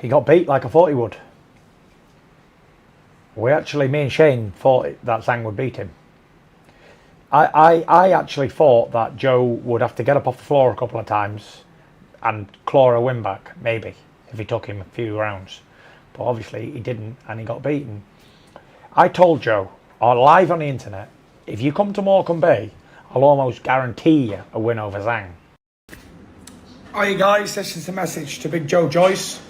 He got beat like I thought he would. Me and Shane thought that Zhang would beat him. I actually thought that Joe would have to get up off the floor a couple of times and claw a win back, maybe, if he took him a few rounds. But obviously he didn't, and he got beaten. I told Joe, live on the internet, if you come to Morecambe Bay, I'll almost guarantee you a win over Zhang. Hi guys, this is the message to Big Joe Joyce.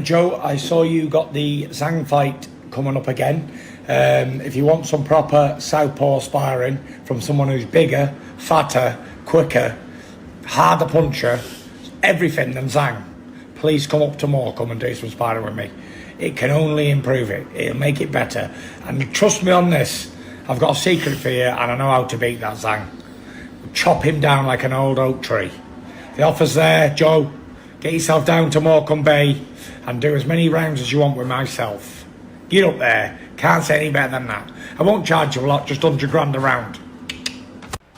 Joe, I saw you got the Zhang fight coming up again. If you want some proper southpaw sparring from someone who's bigger, fatter, quicker, harder puncher, everything than Zhang, please come up to Morecambe and do some sparring with me. It can only improve it. It'll make it better. And trust me on this, I've got a secret for you and I know how to beat that Zhang. Chop him down like an old oak tree. The offer's there, Joe. Get yourself down to Morecambe Bay and do as many rounds as you want with myself. Get up there. Can't say any better than that. I won't charge you a lot, just 100 grand a round.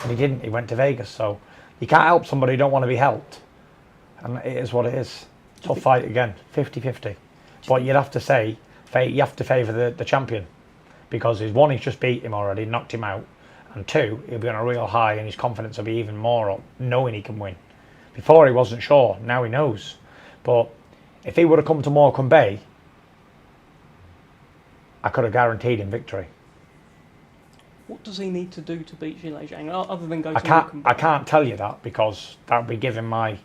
And he didn't. He went to Vegas, so you can't help somebody who don't want to be helped. And it is what it is. Tough fight again, 50-50. But you'd have to say, you have to favour the champion. Because one, he's just beat him already, knocked him out. And two, he'll be on a real high and his confidence will be even more up, knowing he can win. Before he wasn't sure, now he knows. But if he would have come to Morecambe Bay, I could have guaranteed him victory. What does he need to do to beat Zhilei Zhang, other than go to Morecambe Bay? I can't tell you that because that would be giving my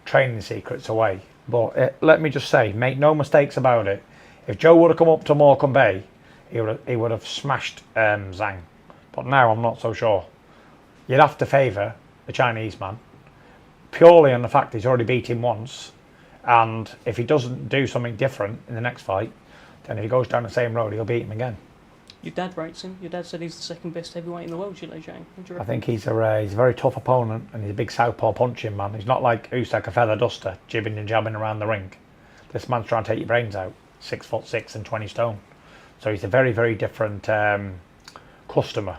training secrets away. But let me just say, make no mistakes about it. If Joe would have come up to Morecambe Bay, he would have smashed Zhang. But now I'm not so sure. You'd have to favour the Chinese man, purely on the fact he's already beat him once. And if he doesn't do something different in the next fight, then if he goes down the same road, he'll beat him again. Your dad rates him. Your dad said he's the second best heavyweight in the world, Zhilei Zhang. What do you reckon? I think he's a very tough opponent, and he's a big southpaw punching man. He's not like Usyk, a feather duster, jibbing and jabbing around the ring. This man's trying to take your brains out. 6'6" and 20 stone. So he's a very, very different customer.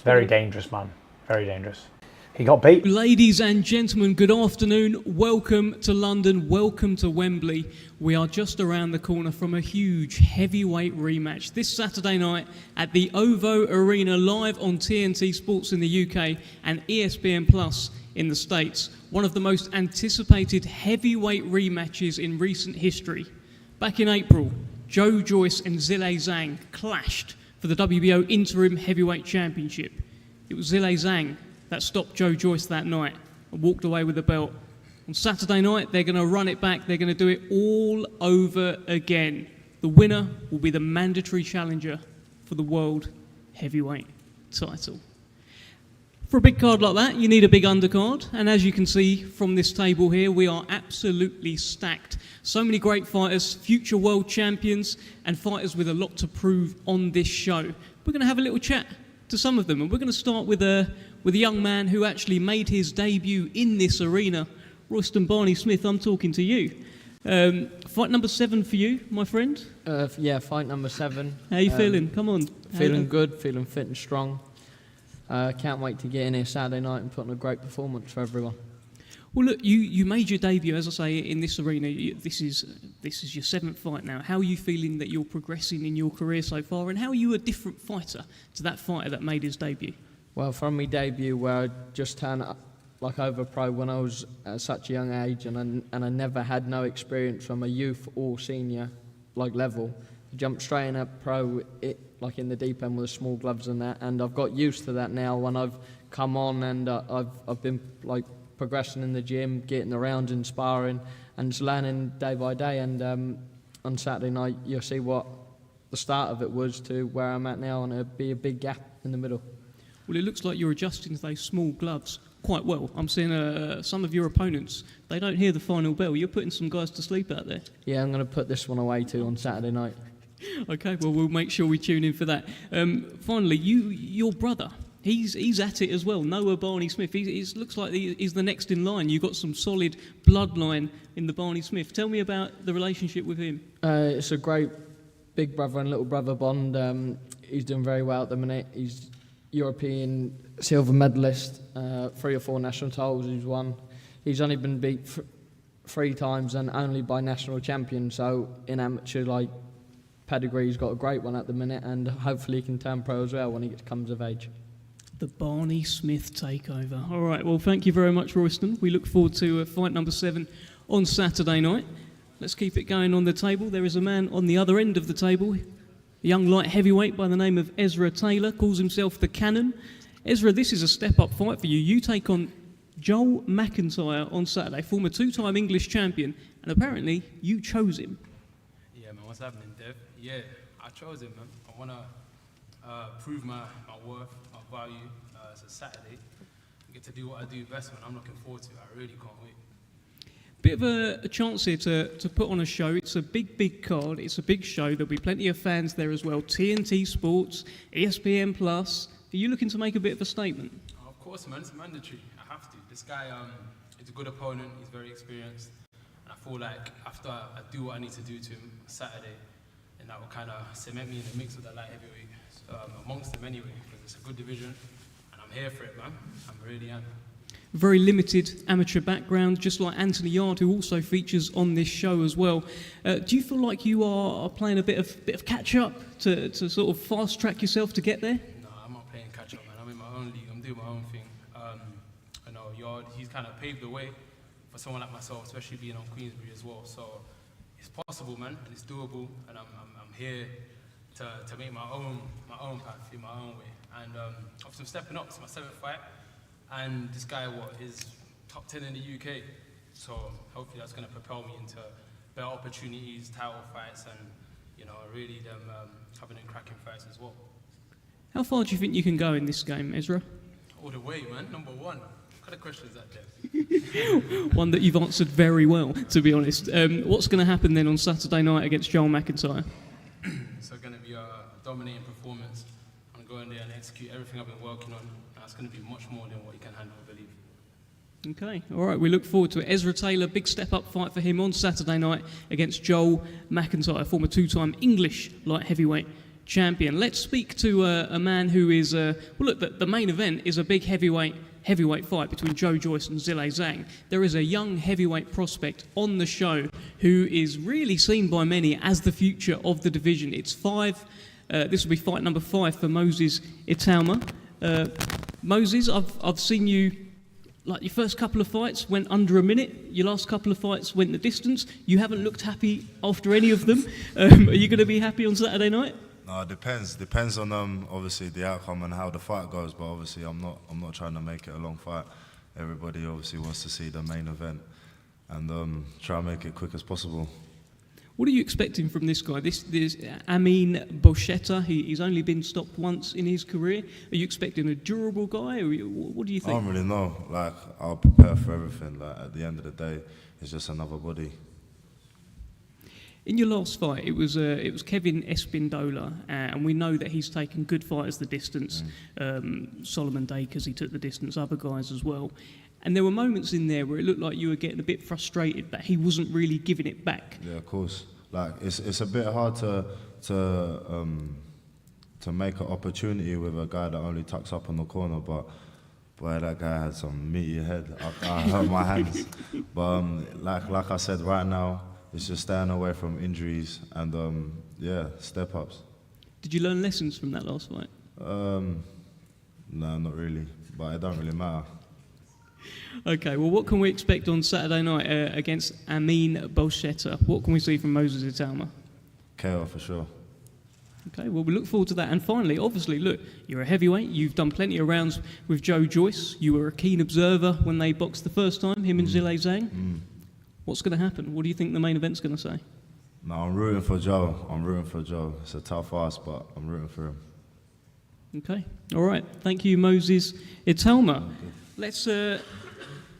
Very dangerous man. Very dangerous. He got beat. Ladies and gentlemen, good afternoon. Welcome to London. Welcome to Wembley. We are just around the corner from a huge heavyweight rematch this Saturday night at the OVO Arena, live on TNT Sports in the UK and ESPN Plus in the States. One of the most anticipated heavyweight rematches in recent history. Back in April, Joe Joyce and Zhilei Zhang clashed for the WBO Interim Heavyweight Championship. It was Zhilei Zhang that stopped Joe Joyce that night and walked away with the belt. On Saturday night, they're going to run it back. They're going to do it all over again. The winner will be the mandatory challenger for the World Heavyweight title. For a big card like that, you need a big undercard. And as you can see from this table here, we are absolutely stacked. So many great fighters, future world champions, and fighters with a lot to prove on this show. We're going to have a little chat to some of them, and we're going to start with a young man who actually made his debut in this arena. Royston Barney Smith, I'm talking to you. Fight number 7 for you, my friend? Yeah, fight number 7. How you feeling? Come on. Feeling good, feeling fit and strong. Can't wait to get in here Saturday night and put on a great performance for everyone. Well, look, you made your debut, as I say, in this arena. This is your 7th fight now. How are you feeling that you're progressing in your career so far, and how are you a different fighter to that fighter that made his debut? Well, from my debut, where I just turned up like over pro when I was at such a young age, and I never had no experience from a youth or senior like level, I jumped straight in at pro, like in the deep end with the small gloves and that, and I've got used to that now. When I've come on and I've been like progressing in the gym, getting around and sparring, and just learning day by day. And on Saturday night, you'll see what the start of it was to where I'm at now, and it'll be a big gap in the middle. Well, it looks like you're adjusting to those small gloves quite well. I'm seeing some of your opponents, they don't hear the final bell. You're putting some guys to sleep out there. Yeah, I'm going to put this one away too on Saturday night. Okay, well, we'll make sure we tune in for that. Finally, your brother, he's at it as well, Noah Barney Smith. He looks like he's the next in line. You've got some solid bloodline in the Barney Smith. Tell me about the relationship with him. It's a great big brother and little brother bond. He's doing very well at the minute. He's European silver medalist, 3 or 4 national titles he's won. He's only been beat 3 times and only by national champion. So in amateur, like, pedigree, he's got a great one at the minute, and hopefully he can turn pro as well when he comes of age. The Barney Smith takeover. All right, well, thank you very much, Royston. We look forward to fight number 7 on Saturday night. Let's keep it going on the table. There is a man on the other end of the table, a young light heavyweight by the name of Ezra Taylor, calls himself the Cannon. Ezra, this is a step-up fight for you. You take on Joel McIntyre on Saturday, former 2-time English champion, and apparently you chose him. Yeah, man, what's happening, Dev? Yeah, I chose him, man. I want to prove my worth, my value. It's a Saturday. I get to do what I do best, man. I'm looking forward to it. I really can't wait. Bit of a chance here to put on a show. It's a big card. It's a big show. There'll be plenty of fans there as well. TNT Sports, ESPN Plus. Are you looking to make a bit of a statement? Of course, man. It's mandatory. I have to. This guy is a good opponent. He's very experienced. And I feel like after I do what I need to do to him Saturday, and that will kind of cement me in the mix with the light heavyweight amongst them anyway, because it's a good division. And I'm here for it, man. I really am. Very limited amateur background, just like Anthony Yarde, who also features on this show as well. Do you feel like you are playing a bit of catch up to sort of fast track yourself to get there? No, I'm not playing catch up, man. I'm in my own league. I'm doing my own thing. I know Yarde, he's kind of paved the way for someone like myself, especially being on Queensberry as well. So it's possible, man, and it's doable. And I'm here to make my own path in my own way. And obviously I'm stepping up. It's my 7th fight. And this guy, is top 10 in the UK. So hopefully that's going to propel me into better opportunities, title fights, and really them having and cracking fights as well. How far do you think you can go in this game, Ezra? All the way, man. Number 1. What kind of question is that, Dev? One that you've answered very well, to be honest. What's going to happen then on Saturday night against Joel McIntyre? It's going to be a dominating performance. I'm going there and execute everything I've been working on. It's going to be much more than what you can handle, I believe. Okay, all right, we look forward to it. Ezra Taylor, big step-up fight for him on Saturday night against Joel McIntyre, former 2-time English light heavyweight champion. Let's speak to a man who is, the main event is a big heavyweight fight between Joyce and Zhilei Zhang. There is a young heavyweight prospect on the show who is really seen by many as the future of the division. It's 5, this will be fight number 5 for Moses Itauma. Moses, I've seen you, like, your first couple of fights went under a minute, your last couple of fights went the distance. You haven't looked happy after any of them. Are you going to be happy on Saturday night? No, it depends on obviously the outcome and how the fight goes, but obviously I'm not trying to make it a long fight. Everybody obviously wants to see the main event and try and make it quick as possible. What are you expecting from this guy? This Amin Boshetta, he's only been stopped once in his career. Are you expecting a durable guy, or what do you think? I don't really know. Like, I'll prepare for everything. Like, at the end of the day, it's just another body. In your last fight, it was Kevin Espindola, and we know that he's taken good fighters the distance. Solomon Dakers, he took the distance, other guys as well. And there were moments in there where it looked like you were getting a bit frustrated that he wasn't really giving it back. Yeah, of course. Like, it's a bit hard to make an opportunity with a guy that only tucks up on the corner, but boy, that guy had some meaty head. I hurt my hands. But like I said, right now, it's just staying away from injuries and step ups. Did you learn lessons from that last fight? No, not really. But it don't really matter. Okay, well, what can we expect on Saturday night against Amin Boshetta? What can we see from Moses Itauma? KO for sure. Okay, well, we look forward to that. And finally, obviously, look, you're a heavyweight. You've done plenty of rounds with Joyce. You were a keen observer when they boxed the first time, him and Zhilei Zhang. What's going to happen? What do you think the main event's going to say? No, I'm rooting for Joe. It's a tough ask, but I'm rooting for him. Okay, all right. Thank you, Moses Itauma.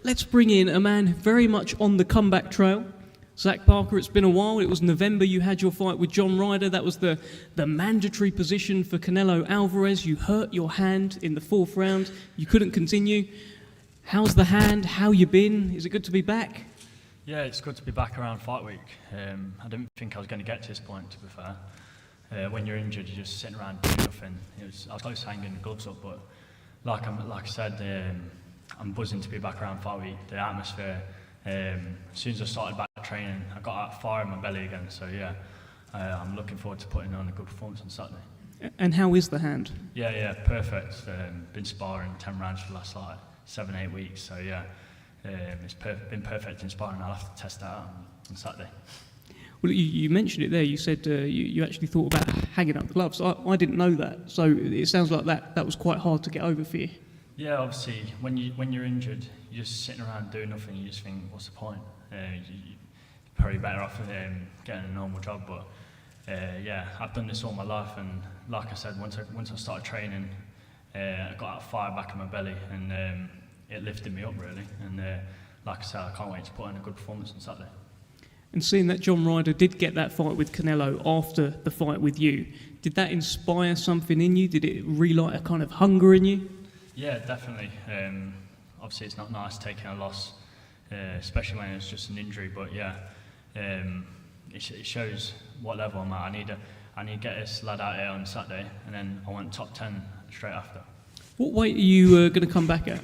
Let's bring in a man very much on the comeback trail. Zach Parker, it's been a while. It was November. You had your fight with John Ryder. That was the mandatory position for Canelo Alvarez. You hurt your hand in the 4th round. You couldn't continue. How's the hand? How you been? Is it good to be back? Yeah, it's good to be back around fight week. I didn't think I was going to get to this point, to be fair. When you're injured, you're just sitting around doing nothing. I was close to hanging the gloves up, but like I said, I'm buzzing to be back around fight week. The atmosphere As soon as I started back training, I got that fire in my belly again. So yeah, I'm looking forward to putting on a good performance on Saturday. And how is the hand? Yeah, perfect. Been sparring 10 rounds for the last 7-8 weeks. So yeah, it's been perfect in sparring. I'll have to test that out on Saturday. Well, you mentioned it there. You said you actually thought about hanging up the gloves. I didn't know that. So it sounds like that was quite hard to get over for you. Yeah, obviously, when you're injured, you're just sitting around doing nothing. You just think, what's the point? You're probably better off getting a normal job. But yeah, I've done this all my life, and like I said, once I started training, I got that fire back in my belly, and it lifted me up really. And like I said, I can't wait to put in a good performance on Saturday. And seeing that John Ryder did get that fight with Canelo after the fight with you, did that inspire something in you? Did it relight a kind of hunger in you? Yeah, definitely. Obviously, it's not nice taking a loss, especially when it's just an injury. But yeah, it shows what level I'm at. I need to get this lad out here on Saturday, and then I want top 10 straight after. What weight are you going to come back at?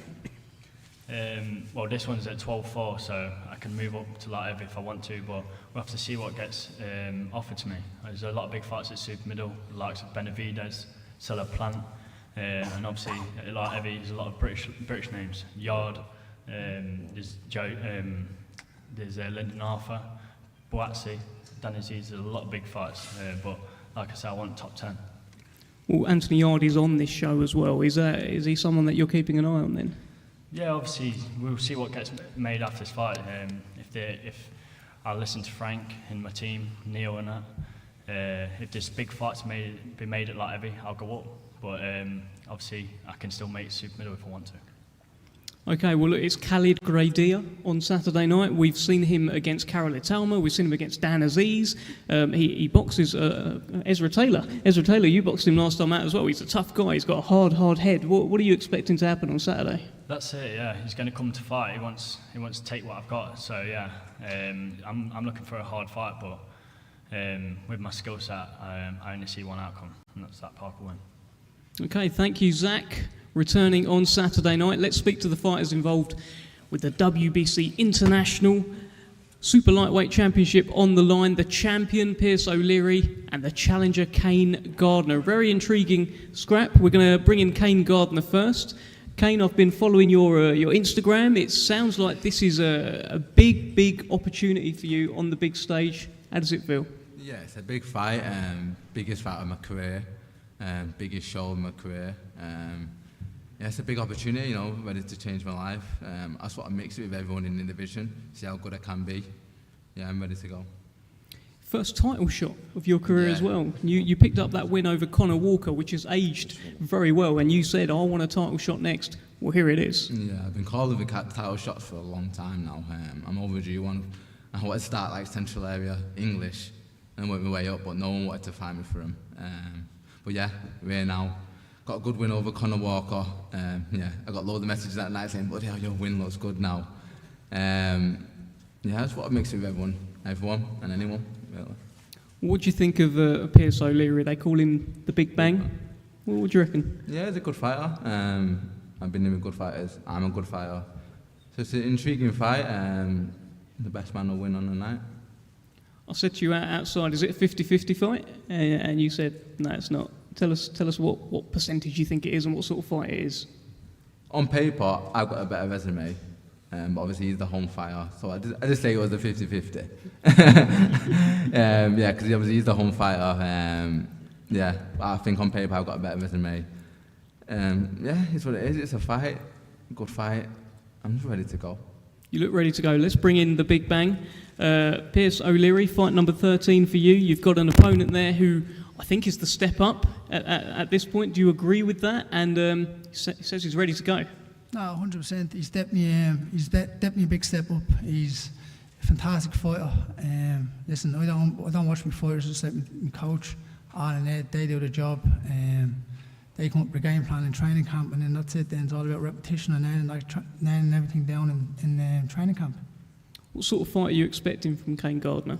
Well, this one's at 12.4, so I can move up to light heavy if I want to, but we'll have to see what gets offered to me. There's a lot of big fights at super middle, the likes of Benavidez, Sella Plant, and obviously at light heavy there's a lot of British names. Yarde, there's Lyndon Arthur, Boatsi, Danizzi. There's a lot of big fights, but like I said, I want top 10. Well, Anthony Yarde is on this show as well. Is he someone that you're keeping an eye on then? Yeah, obviously we'll see what gets made after this fight. If I listen to Frank and my team, Neil and that, if there's big fights be made at light heavy, I'll go up. But obviously I can still make super middle if I want to. Okay, well look, it's Khalid Graidia on Saturday night. We've seen him against Karol Itauma. We've seen him against Dan Aziz. He boxes Ezra Taylor. Ezra Taylor, you boxed him last time out as well. He's a tough guy. He's got a hard head. What are you expecting to happen on Saturday? That's it. Yeah, he's going to come to fight. He wants to take what I've got. So yeah, I'm looking for a hard fight, but with my skill set, I only see one outcome, and that's that Parker win. Okay, thank you, Zach. Returning on Saturday night, let's speak to the fighters involved with the WBC International Super Lightweight Championship on the line. The champion, Pierce O'Leary, and the challenger, Kane Gardner. Very intriguing scrap. We're going to bring in Kane Gardner first. Kane, I've been following your Instagram. It sounds like this is a big opportunity for you on the big stage. How does it feel? Yeah, it's a big fight, biggest fight of my career, biggest show of my career. Yeah, it's a big opportunity, ready to change my life. I sort of mix it with everyone in the division, see how good I can be. Yeah, I'm ready to go. First title shot of your career as well. You picked up that win over Conor Walker, which has aged very well, and you said, I want a title shot next. Well, here it is. Yeah, I've been calling for title shots for a long time now. I'm overdue one. I wanted to start like Central Area English and work my way up, but no one wanted to find me for him. But yeah, we're here now. Got a good win over Conor Walker. Yeah, I got loads of messages that night saying, bloody hell, your win looks good now. Yeah, that's what I mix with everyone and anyone, really. What do you think of Pierce O'Leary? They call him the Big Bang. What do you reckon? Yeah, he's a good fighter. I've been in with good fighters. I'm a good fighter. So it's an intriguing fight. The best man will win on the night. I said to you outside, is it a 50-50 fight? And you said, no, it's not. Tell us what percentage you think it is and what sort of fight it is. On paper, I've got a better resume, but obviously he's the home fighter, so I just say it was a 50-50. Yeah, because obviously he's the home fighter. Yeah, I think on paper I've got a better resume. Yeah, it's what it is. It's a fight, good fight. I'm just ready to go. You look ready to go. Let's bring in the Big Bang. Pierce O'Leary, fight number 13 for you. You've got an opponent there who I think is the step up at this point. Do you agree with that? And he says he's ready to go. No, 100%. He's definitely a big step up. He's a fantastic fighter. Listen, I don't watch my fighters, just like my coach. All in there, they do the job. They come up with a game plan in training camp, and then that's it. Then it's all about repetition and nailing everything down in training camp. What sort of fight are you expecting from Kane Gardner?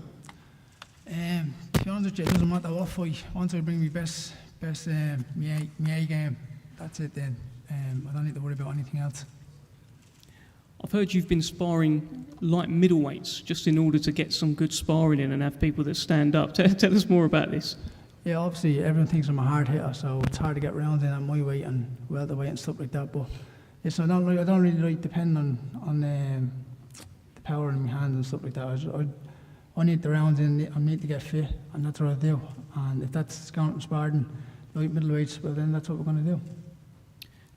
To be honest with you, it doesn't matter what fight. Once I bring my best my A game, that's it then. I don't need to worry about anything else. I've heard you've been sparring light middleweights just in order to get some good sparring in and have people that stand up. Tell us more about this. Yeah, obviously everyone thinks I'm a hard hitter, so it's hard to get rounds in at my weight and welterweight and stuff like that. But listen, I don't really like depending on the power in my hands and stuff like that. I need the rounds in. I need to get fit, and that's what I do. And if that's counting sparring light middleweights, well then that's what we're going to do.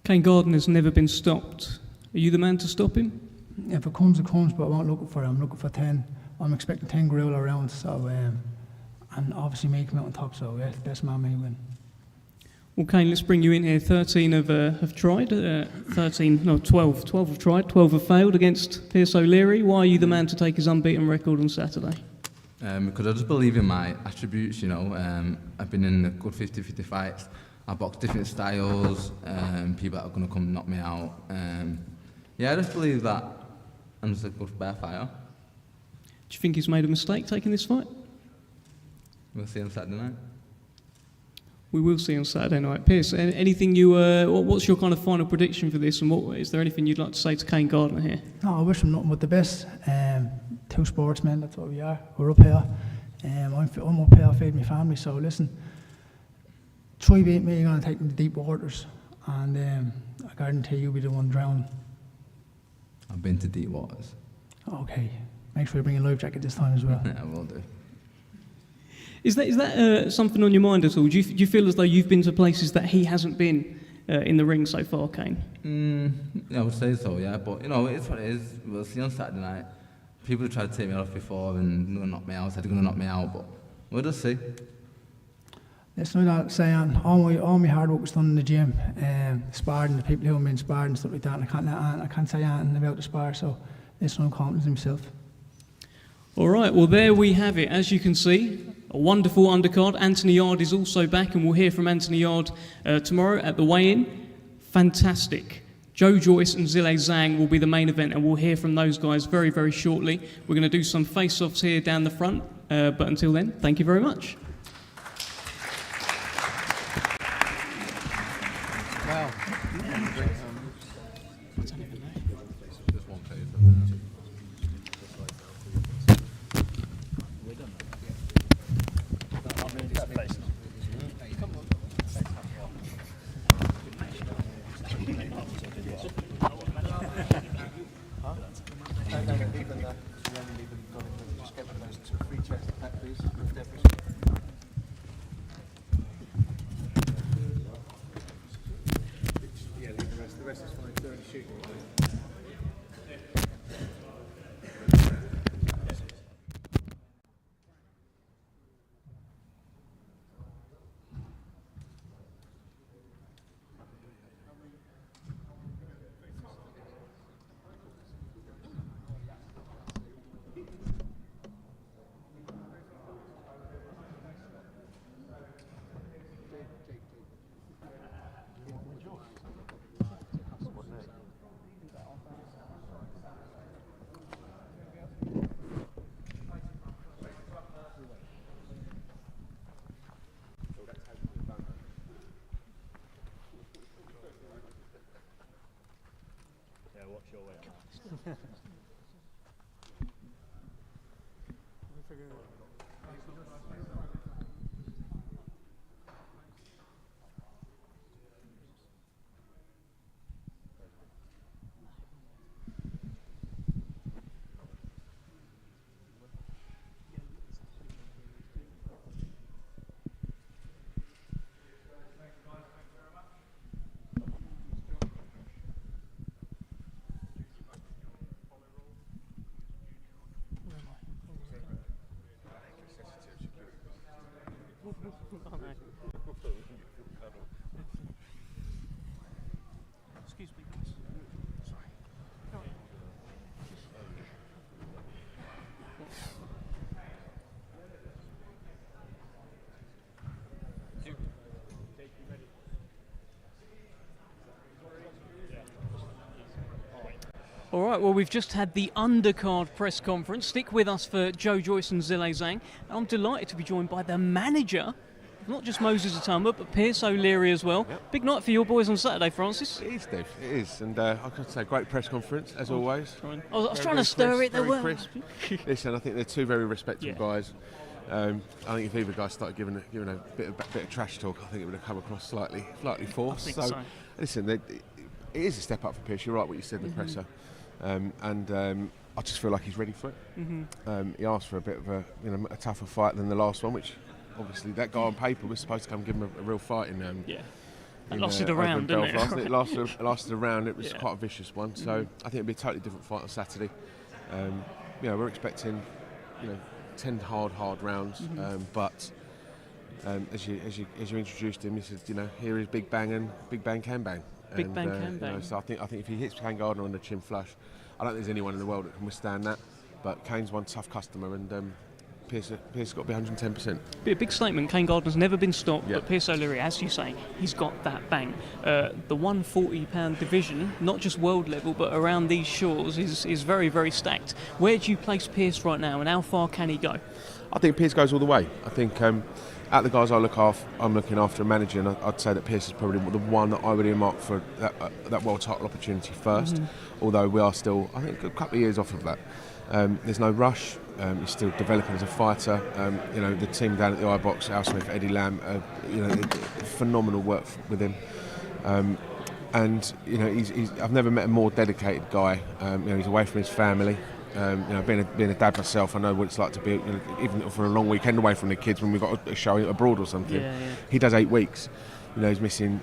Kane Gardner's never been stopped. Are you the man to stop him? If it comes, it comes, but I'm not looking for it. I'm looking for 10. I'm expecting 10 gorilla rounds, so, and obviously make him out on top, so yeah, the best man may win. Well, Kane, let's bring you in here. 13 have tried, 12 have tried, 12 have failed against Pierce O'Leary. Why are you the man to take his unbeaten record on Saturday? Because I just believe in my attributes, you know. I've been in a good 50-50 fights. I box different styles, people that are going to come knock me out. Yeah, I just believe that I'm just a good bear fighter. Do you think he's made a mistake taking this fight? We'll see on Saturday night. We will see on Saturday night. Pierce, anything what's your kind of final prediction for this, and is there anything you'd like to say to Kane Gardner here? No, I wish him nothing but the best. Two sportsmen, that's what we are. We're up here. I'm up here feeding my family, so listen, try beat me, you're going to take me to deep waters, and I guarantee you'll be the one drowned. I've been to deep waters. Okay, make sure you bring a life jacket this time as well. Yeah, I will do. Is that something on your mind at all? Do you feel as though you've been to places that he hasn't been in the ring so far, Kane? Yeah, I would say so, yeah. But, you know, it's what it is. We'll see on Saturday night. People have tried to take me off before and knock me out, said they're going to knock me out, but we'll just see. Listen, I'm not saying all my hard work was done in the gym, sparring, the people who have been sparring and stuff like that, and I can't say anything about the spar, so listen, I'm confident in myself. All right, well, there we have it. As you can see, a wonderful undercard. Anthony Yarde is also back, and we'll hear from Anthony Yarde tomorrow at the weigh-in. Fantastic. Joyce and Zhilei Zhang will be the main event, and we'll hear from those guys very, very shortly. We're going to do some face-offs here down the front, but until then, thank you very much. Wow. Excuse me, guys. Sorry. All right, well, we've just had the undercard press conference. Stick with us for Joyce and Zhilei Zhang. I'm delighted to be joined by the manager of not just Moses Itauma, but Pierce O'Leary as well. Yep. Big night for your boys on Saturday, Francis. It is, Dave. It is, and I could say great press conference as always. I was trying to stir it. There Very were. crisp. Listen, I think they're two very respectable guys. I think if either guy started giving a bit of trash talk, I think it would have come across slightly forced. I think so. Listen, it is a step up for Pierce. You're right what you said in the presser, and I just feel like he's ready for it. He asked for a bit of a tougher fight than the last one, which obviously that guy on paper was supposed to come give him a real fight in. It lasted a round, didn't it? It lasted a round. It was quite a vicious one. So I think it'll be a totally different fight on Saturday. We're expecting 10 hard rounds, but as you introduced him, he said, here is Big Bang and Big Bang can bang. Big Bang can bang. So I think if he hits Kane Gardner on the chin flush, I don't think there's anyone in the world that can withstand that. But Kane's one tough customer, and Pierce has got to be 110%. Be a big statement. Kane Gardner's never been stopped, but Pierce O'Leary, as you say, he's got that bang. The 140-pound division, not just world level, but around these shores, is very, very stacked. Where do you place Pierce right now, and how far can he go? I think Pierce goes all the way. I think out the guys I'm looking after and managing, I'd say that Pierce is probably the one that I would earmark for that world title opportunity first. Although we are still, I think, a couple of years off of that. There's no rush. He's still developing as a fighter. The team down at the iBox, Al Smith, Eddie Lamb, phenomenal work with him. I've never met a more dedicated guy. He's away from his family. Being a dad myself, I know what it's like to be, even for a long weekend away from the kids when we've got a show abroad or something. He does 8 weeks. He's missing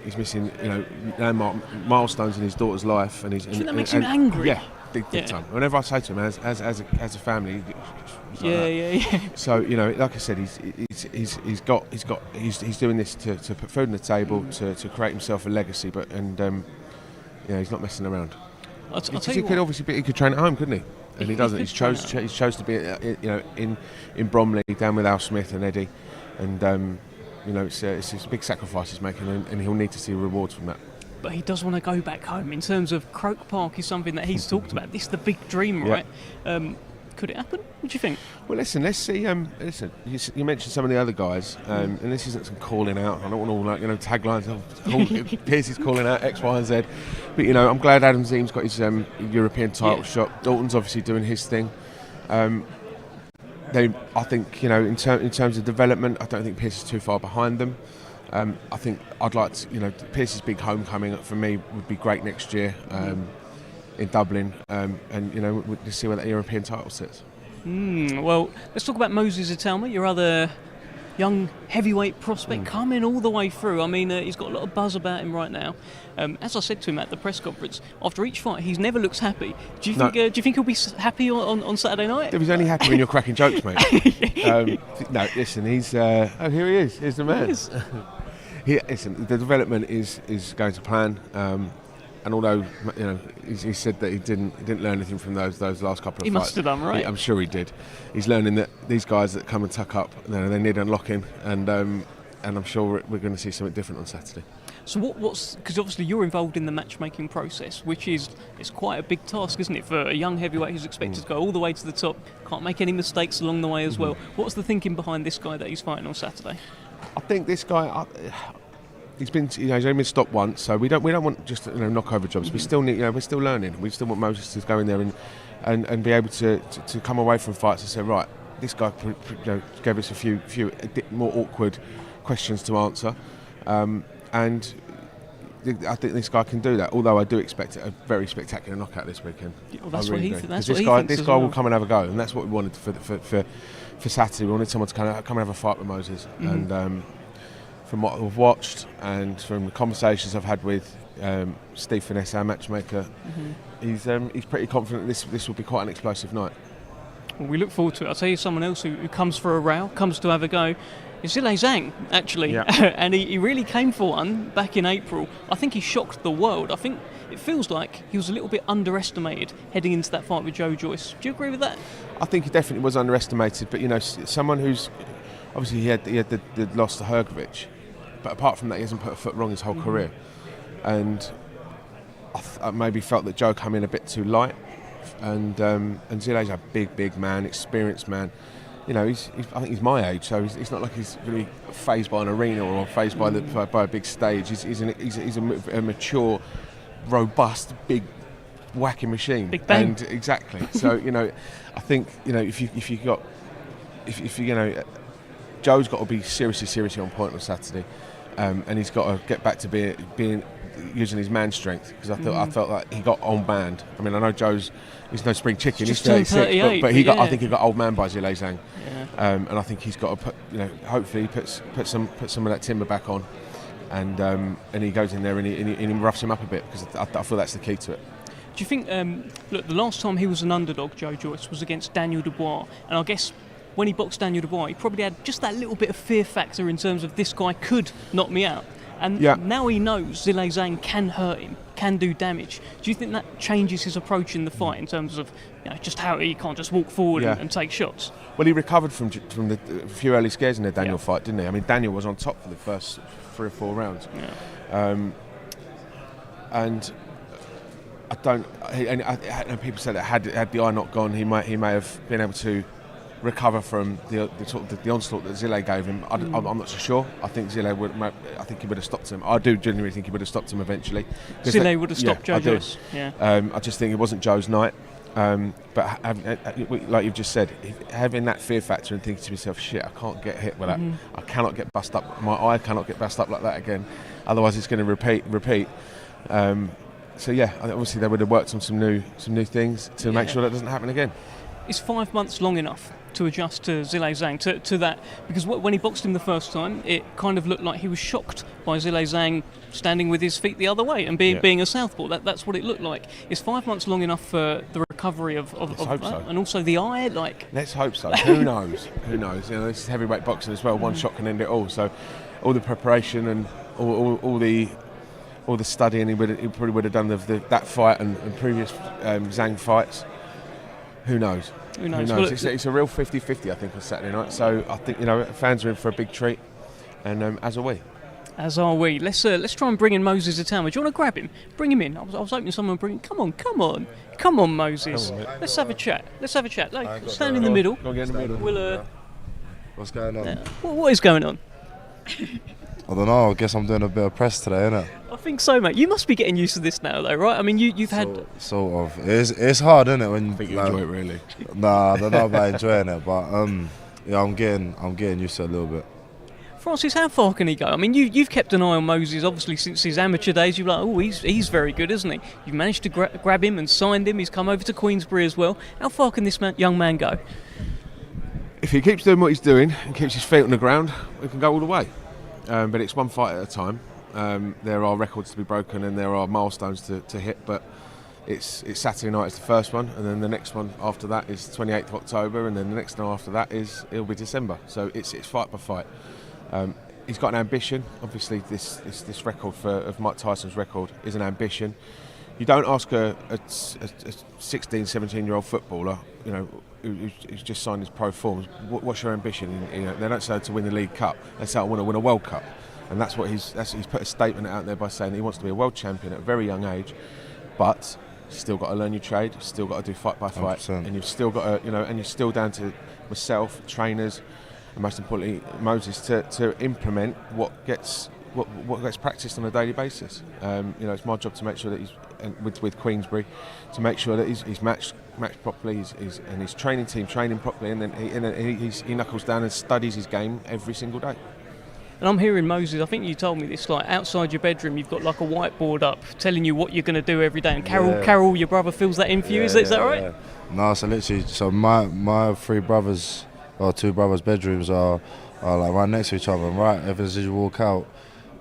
landmark milestones in his daughter's life, and that makes him angry. Yeah, big time. Whenever I say to him, as a family, So like I said, he's doing this to put food on the table, to create himself a legacy, but he's not messing around. He could train at home, couldn't he? And he doesn't. He's chose to be in Bromley down with Al Smith and Eddie, and it's a big sacrifice he's making, and he'll need to see rewards from that. But he does want to go back home. In terms of Croke Park is something that he's talked about. This is the big dream, right? Could it happen? What do you think? Well, listen, let's see. You mentioned some of the other guys, and this isn't some calling out. I don't want all taglines. Pierce is calling out X, Y, and Z. But I'm glad Adam Zeem's got his European title shot. Dalton's obviously doing his thing. I think in terms of development, I don't think Pierce is too far behind them. I think I'd like to, Pierce's big homecoming for me would be great next year. In Dublin, and we'll see where that European title sits. Well, let's talk about Moses Itauma, your other young heavyweight prospect, coming all the way through. I mean, he's got a lot of buzz about him right now. As I said to him at the press conference, after each fight, he never looks happy. Do you think he'll be happy on Saturday night? He's only happy when you're cracking jokes, mate. No, listen, he's here he is. Here's the man. Listen, the development is going to plan. And although he said that he didn't learn anything from those last couple of fights, he must have done, right? I'm sure he did. He's learning that these guys that come and tuck up, they need unlocking, and I'm sure we're going to see something different on Saturday. So because obviously you're involved in the matchmaking process, which it's quite a big task, isn't it, for a young heavyweight who's expected to go all the way to the top, can't make any mistakes along the way as well. What's the thinking behind this guy that he's fighting on Saturday? I think this guy. He's only been stopped once, so we don't want just knockover jobs. We still need, we're still learning. We still want Moses to go in there and be able to come away from fights and say, right, this guy gave us a few more awkward questions to answer, and I think this guy can do that. Although I do expect a very spectacular knockout this weekend. Well, that's what he thinks. This guy will come and have a go, and that's what we wanted for Saturday. We wanted someone to come and have a fight with Moses, and. From what I've watched and from the conversations I've had with Steve Finesse, our matchmaker, he's pretty confident this will be quite an explosive night. Well, we look forward to it. I'll tell you someone else who comes for a row, comes to have a go, is Zhilei Zhang, actually. Yeah. And he really came for one back in April. I think he shocked the world. I think it feels like he was a little bit underestimated heading into that fight with Joyce. Do you agree with that? I think he definitely was underestimated, but someone who's obviously he had the loss to Hrgovic. But apart from that, he hasn't put a foot wrong his whole career. And I maybe felt that Joe came in a bit too light. And Zhilei's a big man, experienced man. you know, I think he's my age, so it's not like he's going to be phased by an arena or phased by by a big stage. He's a mature, robust, big whacking machine. Big bang. And exactly. So you know, I think you know if you know, Joe's got to be seriously on point on Saturday, and he's got to get back to being using his man strength, because I felt like he got old man. I mean, I know he's no spring chicken. He's 36, but I think he got old man by Zhilei Zhang. Yeah. And I think he's got to put, you know, hopefully put some of that timber back on, and he goes in there and he roughs him up a bit, because I feel that's the key to it. Do you think, look, the last time he was an underdog, Joyce, was against Daniel Dubois, and I guess when he boxed Daniel Dubois, he probably had just that little bit of fear factor in terms of this guy could knock me out. And now he knows Zhilei Zhang can hurt him, can do damage. Do you think that changes his approach in the fight in terms of, you know, just how he can't just walk forward and take shots? Well, he recovered from the few early scares in the Daniel fight, didn't he? I mean, Daniel was on top for the first 3 or 4 rounds. Yeah. And I don't. And people said that had the eye not gone, he may have been able to recover from the onslaught that Zhilei gave him. I'm not so sure. I think Zhilei would. I think he would have stopped him. I do genuinely think he would have stopped him eventually. Zhilei would have stopped Joe Joyce. Yeah. I just think it wasn't Joe's night. But like you've just said, having that fear factor and thinking to yourself, shit, I can't get hit with that. I cannot get bust up. My eye cannot get bust up like that again. Otherwise, it's going to repeat. So yeah, obviously they would have worked on some new things to make sure that doesn't happen again. Is 5 months long enough to adjust to Zhilei Zhang, to that? Because when he boxed him the first time, it kind of looked like he was shocked by Zhilei Zhang standing with his feet the other way and being a southpaw. That's what it looked like. Is 5 months long enough for the recovery of that? So. And also the eye? Let's hope so. Who knows? Who knows? You know, this is heavyweight boxing as well. One shot can end it all. So all the preparation and all the studying he probably would have done that fight and previous Zhang fights. Who knows? Who knows? Well, it's a real 50-50, I think, on Saturday night. So I think, you know, fans are in for a big treat, and as are we. As are we. Let's try and bring in Moses Itauma. Do you want to grab him? Bring him in. I was hoping someone would bring him. Come on, Moses. Let's have a chat. Like, stand in the middle. Go get in the middle. We'll, What's going on? What is going on? I don't know. I guess I'm doing a bit of press today, innit? I think so, mate. You must be getting used to this now, though, right? I mean, you've had sort of. It's hard, isn't it? When I think you enjoy it, really. Nah, I don't know about enjoying it, but yeah, I'm getting used to it a little bit. Francis, how far can he go? I mean, you've kept an eye on Moses, obviously, since his amateur days. You're like, oh, he's very good, isn't he? You've managed to grab him and signed him. He's come over to Queensberry as well. How far can this young man go? If he keeps doing what he's doing and keeps his feet on the ground, we can go all the way. But it's one fight at a time. There are records to be broken and there are milestones to hit, but it's Saturday night is the first one, and then the next one after that is 28th of October, and then the next one after that it'll be December. So it's fight by fight. He's got an ambition. Obviously, this record of Mike Tyson's record is an ambition. You don't ask a 16, 17-year-old footballer, you know, who's just signed his pro forms, what's your ambition? You know, they don't say to win the League Cup. They say I want to win a World Cup, and that's what he's put a statement out there by saying he wants to be a world champion at a very young age, but still got to learn your trade, still got to do fight by fight, 100%. and you've still got to, you know, and you're still down to myself, trainers, and most importantly Moses to implement what gets practiced on a daily basis. You know, it's my job to make sure that he's with Queensberry, to make sure that he's matched properly, and his training team training properly, and then he knuckles down and studies his game every single day. And I'm hearing, Moses, I think you told me this, like outside your bedroom you've got like a whiteboard up telling you what you're going to do every day, and Carol, your brother, fills that in for you. Is that right? Yeah. No, so literally, my 3 brothers, or 2 brothers' bedrooms are like right next to each other, and right as you walk out,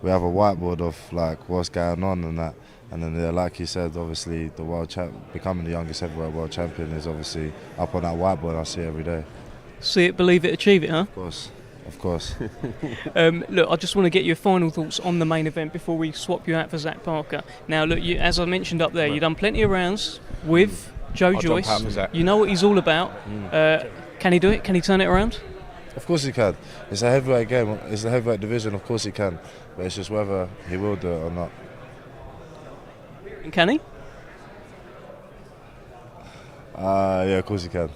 we have a whiteboard of like what's going on and that. And then, like you said, obviously the becoming the youngest heavyweight world champion is obviously up on that whiteboard. I see it every day. See it, believe it, achieve it, huh? Of course. Look, I just want to get your final thoughts on the main event before we swap you out for Zach Parker. Now, look, as I mentioned up there, you've done plenty of rounds with Joe Joyce. You know what he's all about. Can he do it? Can he turn it around? Of course he can. It's a heavyweight game. It's a heavyweight division. Of course he can. But it's just whether he will do it or not. And can he? Yeah, of course you can.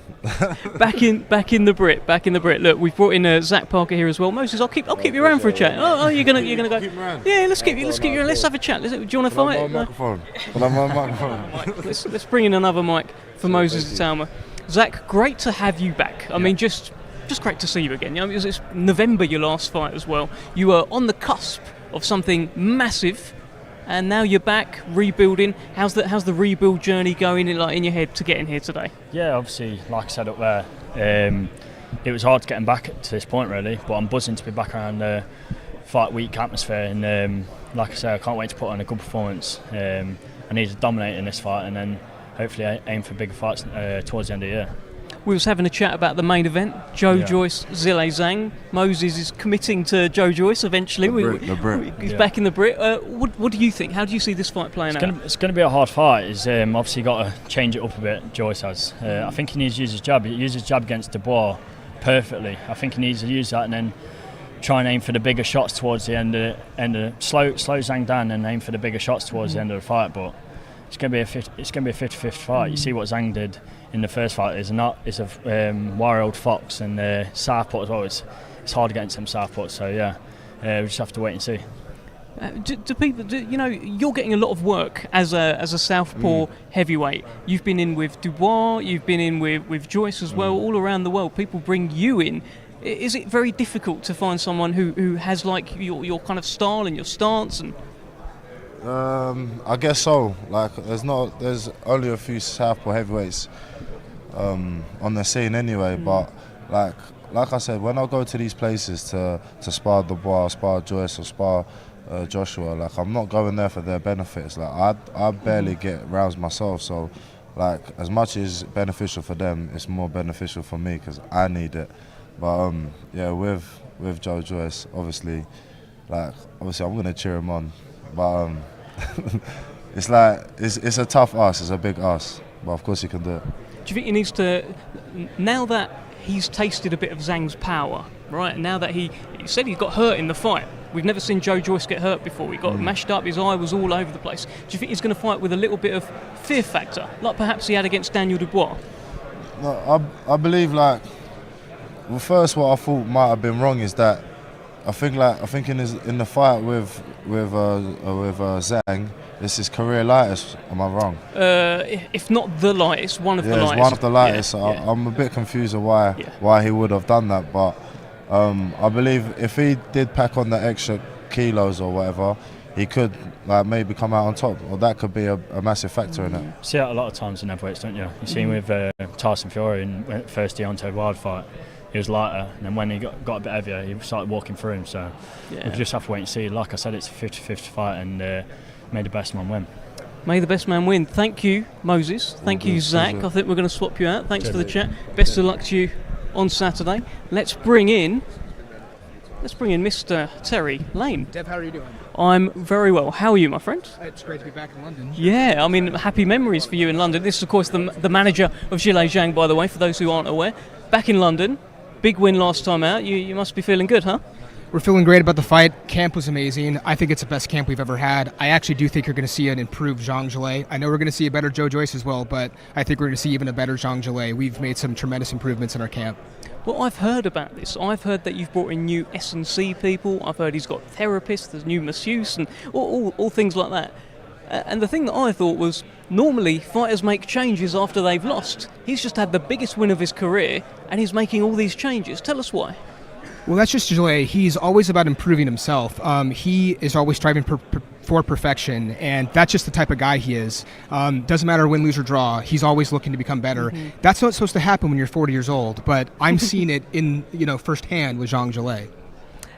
back in the Brit. Look, we've brought in Zach Parker here as well. Moses, I'll keep you around for a chat. Oh, you're gonna go. Keep me around. Yeah, let's keep you around. Let's have a chat. Do you want to fight? Microphone. Let's bring in another mic for Moses Itauma. Zach, great to have you back. I mean, just great to see you again. You know, it's November your last fight as well. You were on the cusp of something massive. And now you're back rebuilding. How's the rebuild journey going in your head to getting here today? Yeah, obviously, like I said up there, it was hard to getting back to this point really, but I'm buzzing to be back around the fight week atmosphere. And like I said, I can't wait to put on a good performance. I need to dominate in this fight, and then hopefully aim for bigger fights towards the end of the year. We was having a chat about the main event, Joyce, Zhilei Zhang. Moses is committing to Joyce eventually. The Brit. He's back in the Brit. What do you think? How do you see this fight playing out? It's going to be a hard fight. He's obviously got to change it up a bit, Joyce has. I think he needs to use his jab. He used his jab against Dubois perfectly. I think he needs to use that and then try and aim for the bigger shots towards the end of slow Zhang down and aim for the bigger shots towards the end of the fight. But it's going to be a 50-50 fight. You see what Zhang did in the first fight is a wire-old fox, and southpaw as well. It's hard against them southpaws. So yeah, we just have to wait and see. Do people, you're getting a lot of work as a southpaw heavyweight. You've been in with Dubois, you've been in with Joyce as well. All around the world, people bring you in. Is it very difficult to find someone who has like your kind of style and your stance and? I guess so. Like, there's only a few southpaw heavyweights on the scene anyway. But like I said, when I go to these places to spar Dubois, spar Joyce, or spar Joshua, like, I'm not going there for their benefits. Like, I barely get rounds myself. So, like, as much as beneficial for them, it's more beneficial for me because I need it. But yeah, with Joyce, obviously I'm gonna cheer him on. But it's like it's a tough ask, it's a big ask, but of course he can do it. Do you think he needs to, now that he's tasted a bit of Zhang's power, right? Now that he said he got hurt in the fight. We've never seen Joyce get hurt before. He got mashed up, his eye was all over the place. Do you think he's going to fight with a little bit of fear factor, like perhaps he had against Daniel Dubois? No, I believe first what I thought might have been wrong is that I think in the fight with Zhang, it's his career lightest. Am I wrong? If not the lightest, one of the lightest. It's one of the lightest. Yeah. I'm a bit confused of why he would have done that, but I believe if he did pack on the extra kilos or whatever, he could maybe come out on top, or that could be a massive factor in it. You see that a lot of times in heavyweights, don't you? You see him with Tyson Fury in the first Deontay Wilder fight. He was lighter, and then when he got a bit heavier, he started walking through him. So we just have to wait and see. Like I said, it's a 50-50 fight, and may the best man win. May the best man win. Thank you, Moses. Thank you, Zach. I think we're going to swap you out. Thanks for the chat. Best of luck to you on Saturday. Let's bring in Mr. Terry Lane. Dev, how are you doing? I'm very well. How are you, my friend? It's great to be back in London. Yeah, I mean, happy memories for you in London. This is, of course, the manager of Zhilei Zhang, by the way, for those who aren't aware. Back in London. Big win last time out. You must be feeling good, huh? We're feeling great about the fight. Camp was amazing. I think it's the best camp we've ever had. I actually do think you're going to see an improved Zhang Zhilei. I know we're going to see a better Joyce as well, but I think we're going to see even a better Zhang Zhilei. We've made some tremendous improvements in our camp. Well, I've heard about this. I've heard that you've brought in new S&C people. I've heard he's got therapists, there's new masseuse, and all things like that. And the thing that I thought was, normally fighters make changes after they've lost. He's just had the biggest win of his career, and he's making all these changes. Tell us why. Well, that's just Zhilei. He's always about improving himself. He is always striving for perfection, and that's just the type of guy he is. Doesn't matter win, lose, or draw. He's always looking to become better. Mm-hmm. That's not supposed to happen when you're 40 years old, but I'm seeing it in firsthand with Zhang Zhilei.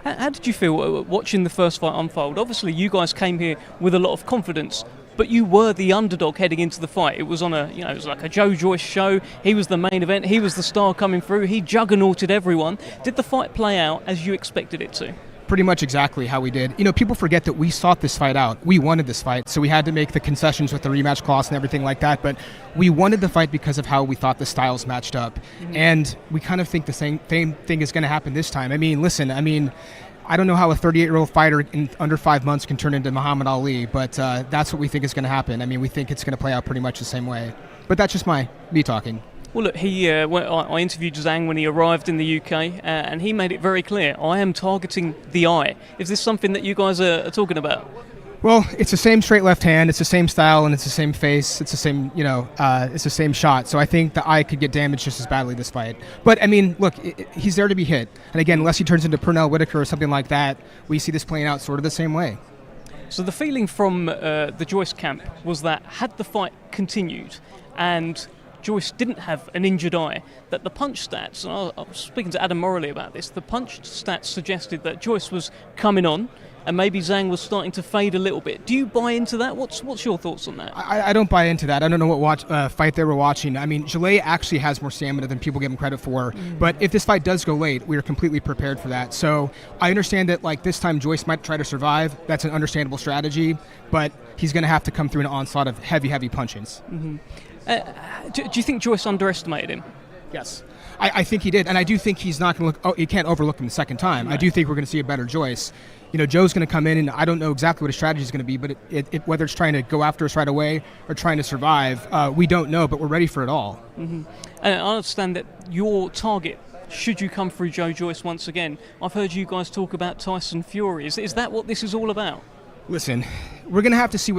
How did you feel watching the first fight unfold? Obviously, you guys came here with a lot of confidence, but you were the underdog heading into the fight. It was on it was like a Joyce show. He was the main event. He was the star coming through. He juggernauted everyone. Did the fight play out as you expected it to? Pretty much exactly how we did. People forget that we sought this fight out. We wanted this fight, so we had to make the concessions with the rematch clause and everything like that, but we wanted the fight because of how we thought the styles matched up. Mm-hmm. And we kind of think the same thing is going to happen this time. I don't know how a 38-year-old fighter in under 5 months can turn into Muhammad Ali, but that's what we think is going to happen. I mean, we think it's going to play out pretty much the same way. But that's just me talking. Well, look, I interviewed Zhang when he arrived in the UK, and he made it very clear, I am targeting the eye. Is this something that you guys are talking about? Well, it's the same straight left hand, it's the same style, and it's the same face, it's the same, it's the same shot. So I think the eye could get damaged just as badly this fight. But, I mean, look, he's there to be hit. And again, unless he turns into Pernell Whitaker or something like that, we see this playing out sort of the same way. So the feeling from the Joyce camp was that had the fight continued and Joyce didn't have an injured eye, that the punch stats, and I was speaking to Adam Morley about this, the punch stats suggested that Joyce was coming on, and maybe Zhang was starting to fade a little bit. Do you buy into that? What's your thoughts on that? I don't buy into that. I don't know what fight they were watching. I mean, Zhilei actually has more stamina than people give him credit for. But if this fight does go late, we are completely prepared for that. So I understand that like this time Joyce might try to survive. That's an understandable strategy. But he's going to have to come through an onslaught of heavy punches. Mm-hmm. Do you think Joyce underestimated him? Yes. I think he did. And I do think he's not going to look... Oh, you can't overlook him the second time. Right. I do think we're going to see a better Joyce. Joe's going to come in, and I don't know exactly what his strategy is going to be, but whether it's trying to go after us right away or trying to survive, we don't know, but we're ready for it all. Mm-hmm. And I understand that your target, should you come through Joe Joyce once again, I've heard you guys talk about Tyson Fury. Is that what this is all about? Listen, we're going to have to see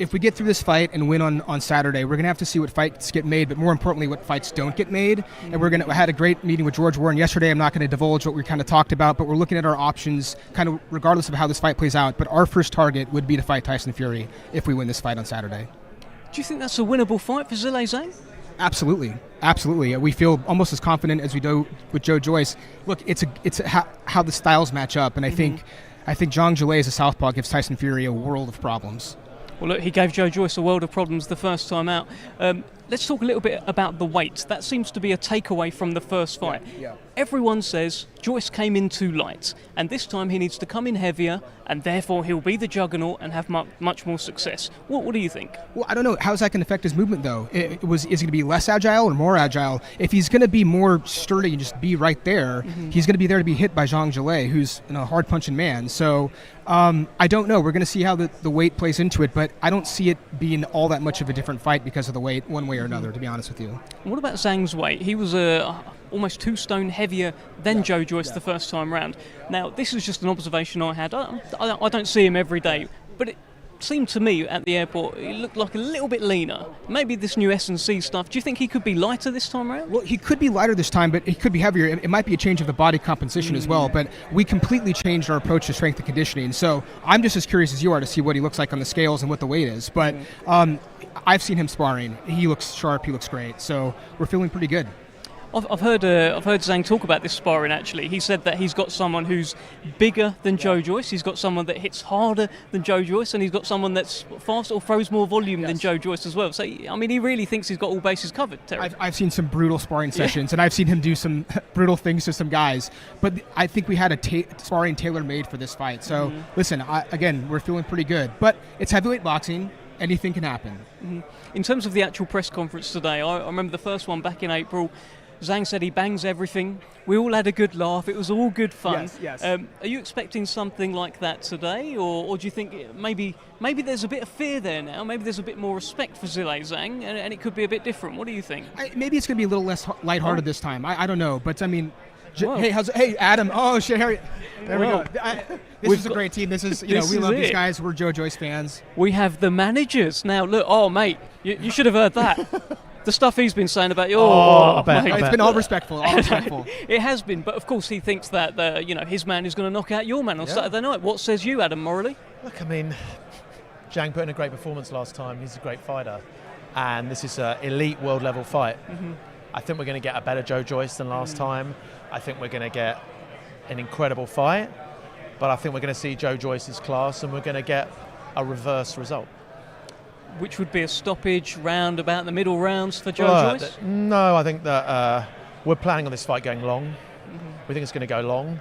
if we get through this fight and win on Saturday, we're going to have to see what fights get made, but more importantly, what fights don't get made. And I had a great meeting with George Warren yesterday. I'm not going to divulge what we kind of talked about, but we're looking at our options kind of regardless of how this fight plays out. But our first target would be to fight Tyson Fury if we win this fight on Saturday. Do you think that's a winnable fight for Zhilei Zhang? Absolutely. We feel almost as confident as we do with Joe Joyce. Look, it's how the styles match up, and I think Zhang Zhilei as a southpaw gives Tyson Fury a world of problems. Well, look, he gave Joe Joyce a world of problems the first time out. Let's talk a little bit about the weight. That seems to be a takeaway from the first fight. Yeah. Everyone says Joyce came in too light, and this time he needs to come in heavier, and therefore he'll be the juggernaut and have much more success. What do you think? Well, I don't know. How's that going to affect his movement, though? Is he going to be less agile or more agile? If he's going to be more sturdy and just be right there, he's going to be there to be hit by Zhang Zhilei, who's a hard-punching man. So I don't know. We're going to see how the weight plays into it, but I don't see it being all that much of a different fight because of the weight, one way or another, to be honest with you. What about Zhang's weight? He was almost 2 stone heavier than Joe Joyce the first time round. Now, this is just an observation I had. I don't see him every day, but it seemed to me at the airport he looked like a little bit leaner. Maybe this new S&C stuff. Do you think he could be lighter this time around? Well, he could be lighter this time, but he could be heavier. It might be a change of the body composition as well, but we completely changed our approach to strength and conditioning. So I'm just as curious as you are to see what he looks like on the scales and what the weight is. But I've seen him sparring. He looks sharp. He looks great. So we're feeling pretty good. I've heard Zhang talk about this sparring, actually. He said that he's got someone who's bigger than Joe Joyce, he's got someone that hits harder than Joe Joyce, and he's got someone that's faster or throws more volume than Joe Joyce as well. So, I mean, he really thinks he's got all bases covered, Terry. I've seen some brutal sparring sessions, and I've seen him do some brutal things to some guys. But I think we had a sparring tailor-made for this fight. So, listen, again, we're feeling pretty good. But it's heavyweight boxing. Anything can happen. In terms of the actual press conference today, I remember the first one back in April. Zhang said he bangs everything. We all had a good laugh. It was all good fun. Yes. Are you expecting something like that today, or do you think maybe there's a bit of fear there now? Maybe there's a bit more respect for Zhilei Zhang, and it could be a bit different. What do you think? Maybe it's going to be a little less lighthearted this time. I don't know, but I mean, hey, Adam. Oh shit, Harry. There we go. This is a great team. This is we love these guys. We're Joe Joyce fans. We have the managers now. Look, mate, you should have heard that. The stuff he's been saying about you. I bet. It's been all respectful. It has been, but of course he thinks that his man is going to knock out your man on Saturday night. What says you, Adam Morley? Look, I mean, Zhang put in a great performance last time. He's a great fighter, and this is an elite world level fight. I think we're going to get a better Joe Joyce than last time. I think we're going to get an incredible fight, but I think we're going to see Joe Joyce's class, and we're going to get a reverse result. Which would be a stoppage round about the middle rounds for Joe Joyce? No, I think that we're planning on this fight going long. We think it's going to go long.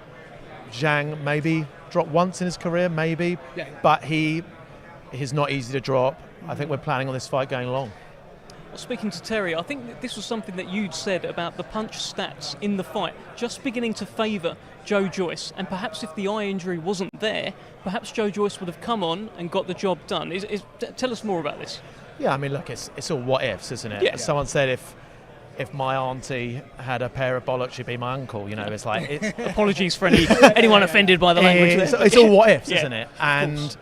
Zhang maybe dropped once in his career, maybe, but he's not easy to drop. I think we're planning on this fight going long. speaking to Terry, I think that this was something that you'd said about the punch stats in the fight just beginning to favour Joe Joyce, and perhaps if the eye injury wasn't there, perhaps Joe Joyce would have come on and got the job done. Tell us more about this. Yeah, I mean, look, it's all what ifs, isn't it? Yeah. Someone said if my auntie had a pair of bollocks, she'd be my uncle. You know, it's like apologies for anyone offended by the language. It's all what ifs, yeah, isn't it? And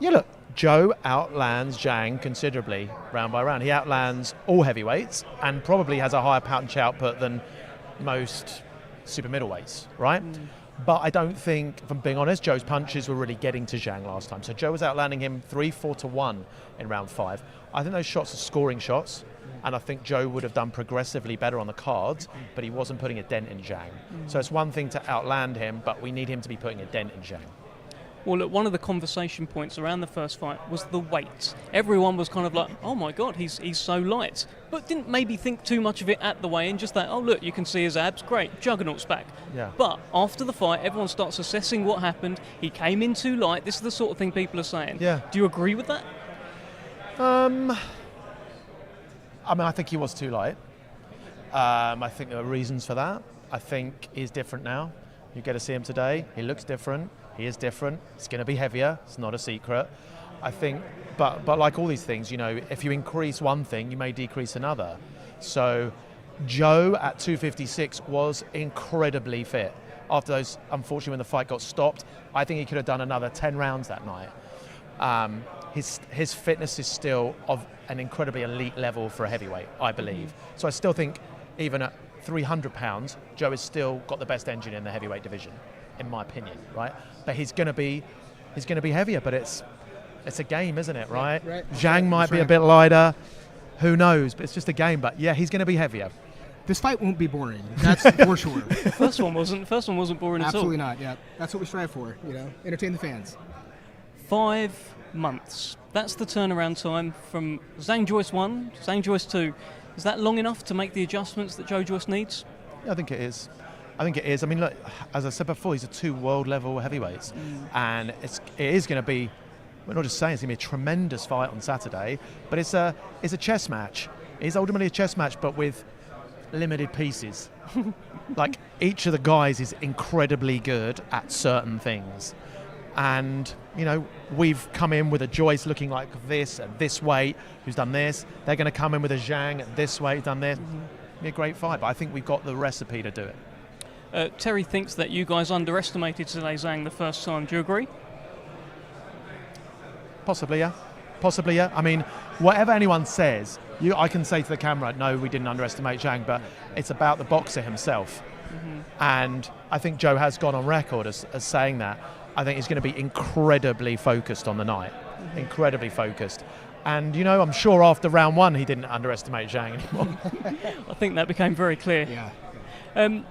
look, Joe outlands Zhang considerably round by round. He outlands all heavyweights and probably has a higher punch output than most super middleweights, right? But I don't think, if I'm being honest, Joe's punches were really getting to Zhang last time. So Joe was outlanding him 3-4-1 in round 5. I think those shots are scoring shots, and I think Joe would have done progressively better on the cards, but he wasn't putting a dent in Zhang. So it's one thing to outland him, but we need him to be putting a dent in Zhang. Well, look, one of the conversation points around the first fight was the weight. Everyone was kind of like, oh my God, he's so light. But didn't maybe think too much of it at the weigh-in, just that, oh look, you can see his abs, great, Juggernaut's back. Yeah. But after the fight, everyone starts assessing what happened. He came in too light. This is the sort of thing people are saying. Yeah. Do you agree with that? I mean, I think he was too light. I think there are reasons for that. I think he's different now. You get to see him today. He looks different. He is different. It's going to be heavier. It's not a secret. I think, but like all these things, you know, if you increase one thing, you may decrease another. So Joe at 256 was incredibly fit. After those, unfortunately, when the fight got stopped, I think he could have done another 10 rounds that night. His fitness is still of an incredibly elite level for a heavyweight, I believe. So I still think even at 300 pounds, Joe has still got the best engine in the heavyweight division, in my opinion, right? But he's going to be heavier, but it's a game, isn't it, right? Right. Zhang might be a bit lighter, who knows, but it's just a game. But yeah, he's going to be heavier. This fight won't be boring. That's for sure. First one wasn't boring at all. Absolutely not. Yeah, that's what we strive for. You know, entertain the fans. 5 months. That's the turnaround time from Zhang Joyce 1, Zhang Joyce 2. Is that long enough to make the adjustments that Joe Joyce needs? Yeah, I think it is. I mean, look, as I said before, these are 2 world-level heavyweights, and it is going to be. We're not just saying it's going to be a tremendous fight on Saturday, but it's a chess match. It's ultimately a chess match, but with limited pieces. Like, each of the guys is incredibly good at certain things. And, you know, we've come in with a Joyce looking like this at this weight, who's done this. They're going to come in with a Zhang at this weight, who's done this. It'll be a great fight, but I think we've got the recipe to do it. Terry thinks that you guys underestimated Zhilei Zhang the first time. Do you agree? Possibly, yeah. I mean, whatever anyone says, I can say to the camera, no, we didn't underestimate Zhang, but it's about the boxer himself. And I think Joe has gone on record as saying that. I think he's going to be incredibly focused on the night. Incredibly focused. And, you know, I'm sure after round 1 he didn't underestimate Zhang anymore. I think that became very clear. Yeah.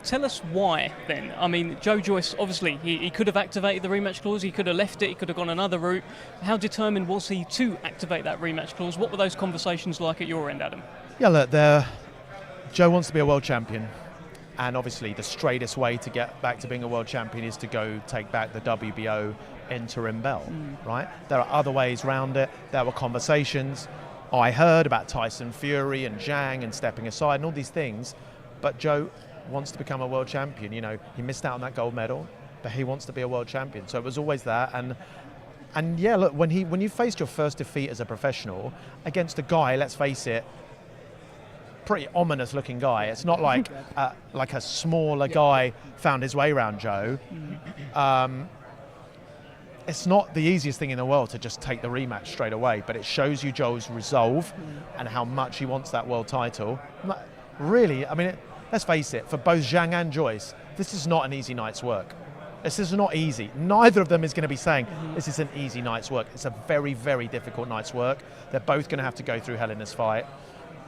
Tell us why, then. I mean, Joe Joyce, obviously, he could have activated the rematch clause, he could have left it, he could have gone another route. How determined was he to activate that rematch clause? What were those conversations like at your end, Adam? Yeah, look, Joe wants to be a world champion. And obviously the straightest way to get back to being a world champion is to go take back the WBO interim belt, right? There are other ways around it. There were conversations I heard about Tyson Fury and Zhang and stepping aside and all these things. But Joe wants to become a world champion. You know, he missed out on that gold medal, but he wants to be a world champion. So it was always that. And yeah, look, when you faced your first defeat as a professional against a guy, let's face it, pretty ominous looking guy. It's not like a smaller guy found his way around Joe. It's not the easiest thing in the world to just take the rematch straight away, but it shows you Joe's resolve and how much he wants that world title. Really, I mean, let's face it, for both Zhang and Joyce, this is not an easy night's work. This is not easy. Neither of them is going to be saying this is an easy night's work. It's a very, very difficult night's work. They're both going to have to go through hell in this fight.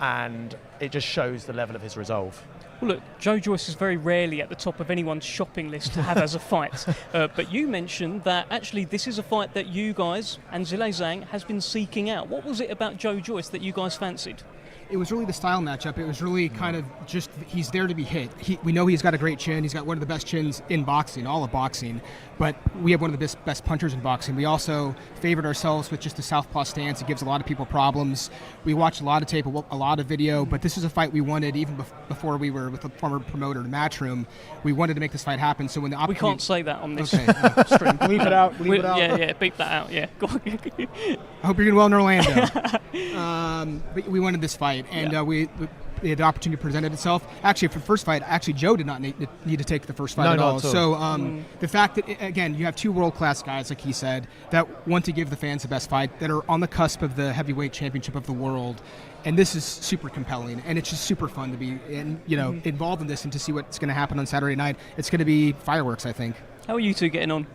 And it just shows the level of his resolve. Well, look, Joe Joyce is very rarely at the top of anyone's shopping list to have as a fight. But you mentioned that actually this is a fight that you guys and Zhilei Zhang has been seeking out. What was it about Joe Joyce that you guys fancied? It was really the style matchup. It was really kind of just, he's there to be hit. We know he's got a great chin. He's got one of the best chins in boxing, all of boxing. But we have one of the best punchers in boxing. We also favored ourselves with just a southpaw stance. It gives a lot of people problems. We watched a lot of tape, a lot of video, but this is a fight we wanted even before we were with the former promoter, the Matchroom. We wanted to make this fight happen. So when the we can't say that on this stream. Leave it out. Leave it out. Yeah, beep that out. Yeah. Go on. I hope you're doing well in Orlando. But we wanted this fight, and we the opportunity presented itself. Actually, for the first fight, Joe did not need to take the first fight at all. So the fact that, again, you have two world-class guys, like he said, that want to give the fans the best fight, that are on the cusp of the heavyweight championship of the world, and this is super compelling, and it's just super fun to be involved in this and to see what's going to happen on Saturday night. It's going to be fireworks, I think. How are you two getting on?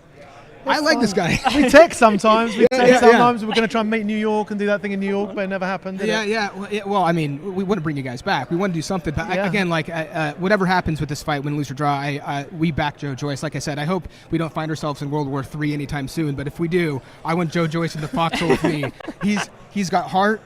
I like this guy. We text sometimes. We're going to try and meet in New York and do that thing in New York, but it never happened. Well, I mean, we want to bring you guys back. We want to do something. But again, whatever happens with this fight, win, lose, or draw, we back Joe Joyce. Like I said, I hope we don't find ourselves in World War III anytime soon. But if we do, I want Joe Joyce in the foxhole with me. He's got heart,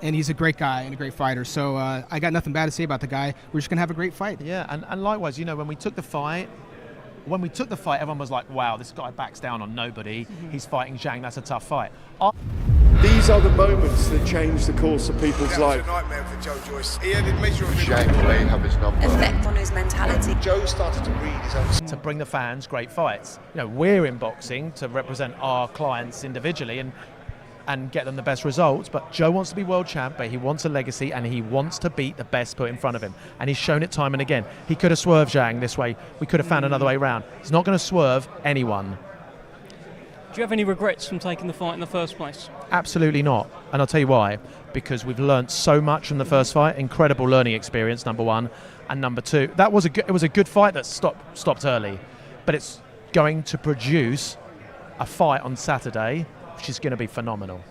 and he's a great guy and a great fighter. So I got nothing bad to say about the guy. We're just going to have a great fight. Yeah, and likewise, when we took the fight, everyone was like, wow, this guy backs down on nobody. He's fighting Zhang. That's a tough fight. These are the moments that change the course of people's life. It was a nightmare for Joe Joyce. He had immeasurably Zhang may have his number. Effect on his mentality. Joe started to read his own. To bring the fans great fights. We're in boxing to represent our clients individually and get them the best results, but Joe wants to be world champ, but he wants a legacy and he wants to beat the best put in front of him, and he's shown it time and again. He could have swerved Zhang this way, we could have found another way around. He's not going to swerve anyone. Do you have any regrets from taking the fight in the first place? Absolutely not, and I'll tell you why. Because we've learned so much from the first fight. Incredible learning experience, number one, and number two, it was a good fight that stopped early, but it's going to produce a fight on Saturday which is going to be phenomenal.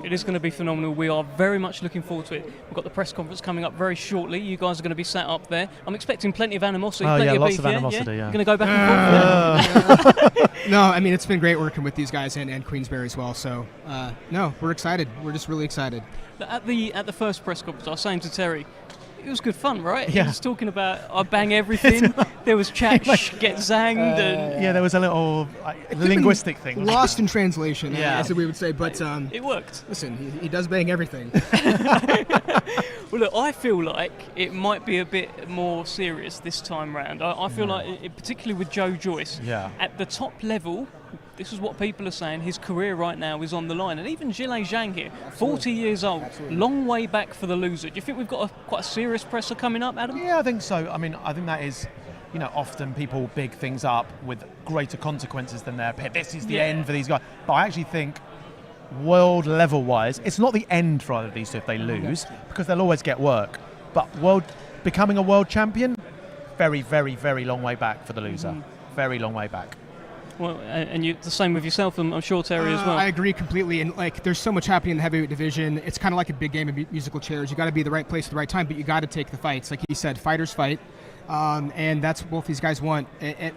It is going to be phenomenal. We are very much looking forward to it. We've got the press conference coming up very shortly. You guys are going to be sat up there. I'm expecting plenty of animosity. Lots of animosity, yeah. You're going to go back and forth? No, I mean, it's been great working with these guys and Queensberry as well. So, no, we're excited. We're just really excited. At the first press conference, I was saying to Terry, it was good fun, right? Yeah. He was talking about I bang everything. There was chat, get zanged. There was a little linguistic thing. Lost in translation, as we would say. But it worked. Listen, he does bang everything. Well, look, I feel like it might be a bit more serious this time round. I feel like, particularly with Joe Joyce, at the top level, this is what people are saying, his career right now is on the line. And even Zhilei Zhang here, 40 years old, long way back for the loser. Do you think we've got quite a serious presser coming up, Adam? Yeah, I think so. I mean, I think that is, often people big things up with greater consequences than their pit. This is the end for these guys. But I actually think world level wise, it's not the end for either of these two if they lose, because they'll always get work. But becoming a world champion, very, very, very long way back for the loser. Very long way back. Well, and the same with yourself, I'm sure, Terry, as well. I agree completely. And there's so much happening in the heavyweight division. It's kind of like a big game of musical chairs. You got to be at the right place at the right time, but you got to take the fights. Like he said, fighters fight, and that's what both these guys want.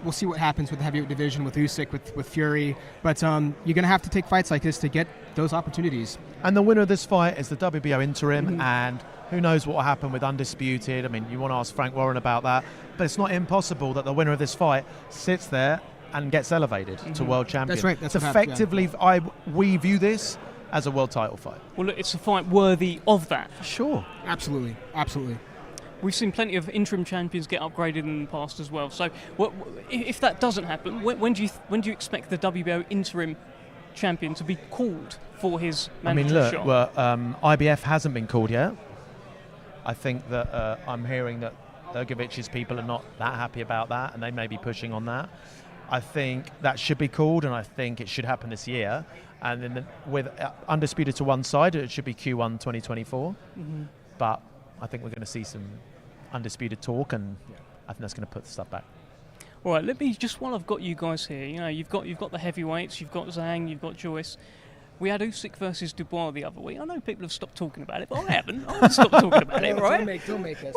We'll see what happens with the heavyweight division, with Usyk, with Fury. But you're going to have to take fights like this to get those opportunities. And the winner of this fight is the WBO interim, and who knows what will happen with Undisputed. I mean, you want to ask Frank Warren about that, but it's not impossible that the winner of this fight sits there and gets elevated to world champion. That's right. That's effectively, we view this as a world title fight. Well, look, it's a fight worthy of that. Sure. Absolutely. We've seen plenty of interim champions get upgraded in the past as well. So, if that doesn't happen, when do you expect the WBO interim champion to be called for his mandatory shot? Well, IBF hasn't been called yet. I think that I'm hearing that Ergovic's people are not that happy about that, and they may be pushing on that. I think that should be called, and I think it should happen this year. And then with Undisputed to one side, it should be Q1 2024. But I think we're going to see some Undisputed talk, and I think that's going to put the stuff back. All right, let me just, while I've got you guys here, you've got the heavyweights, you've got Zhang, you've got Joyce. We had Usyk versus Dubois the other week. I know people have stopped talking about it, but I haven't. I haven't stopped talking about it, right? Don't make us.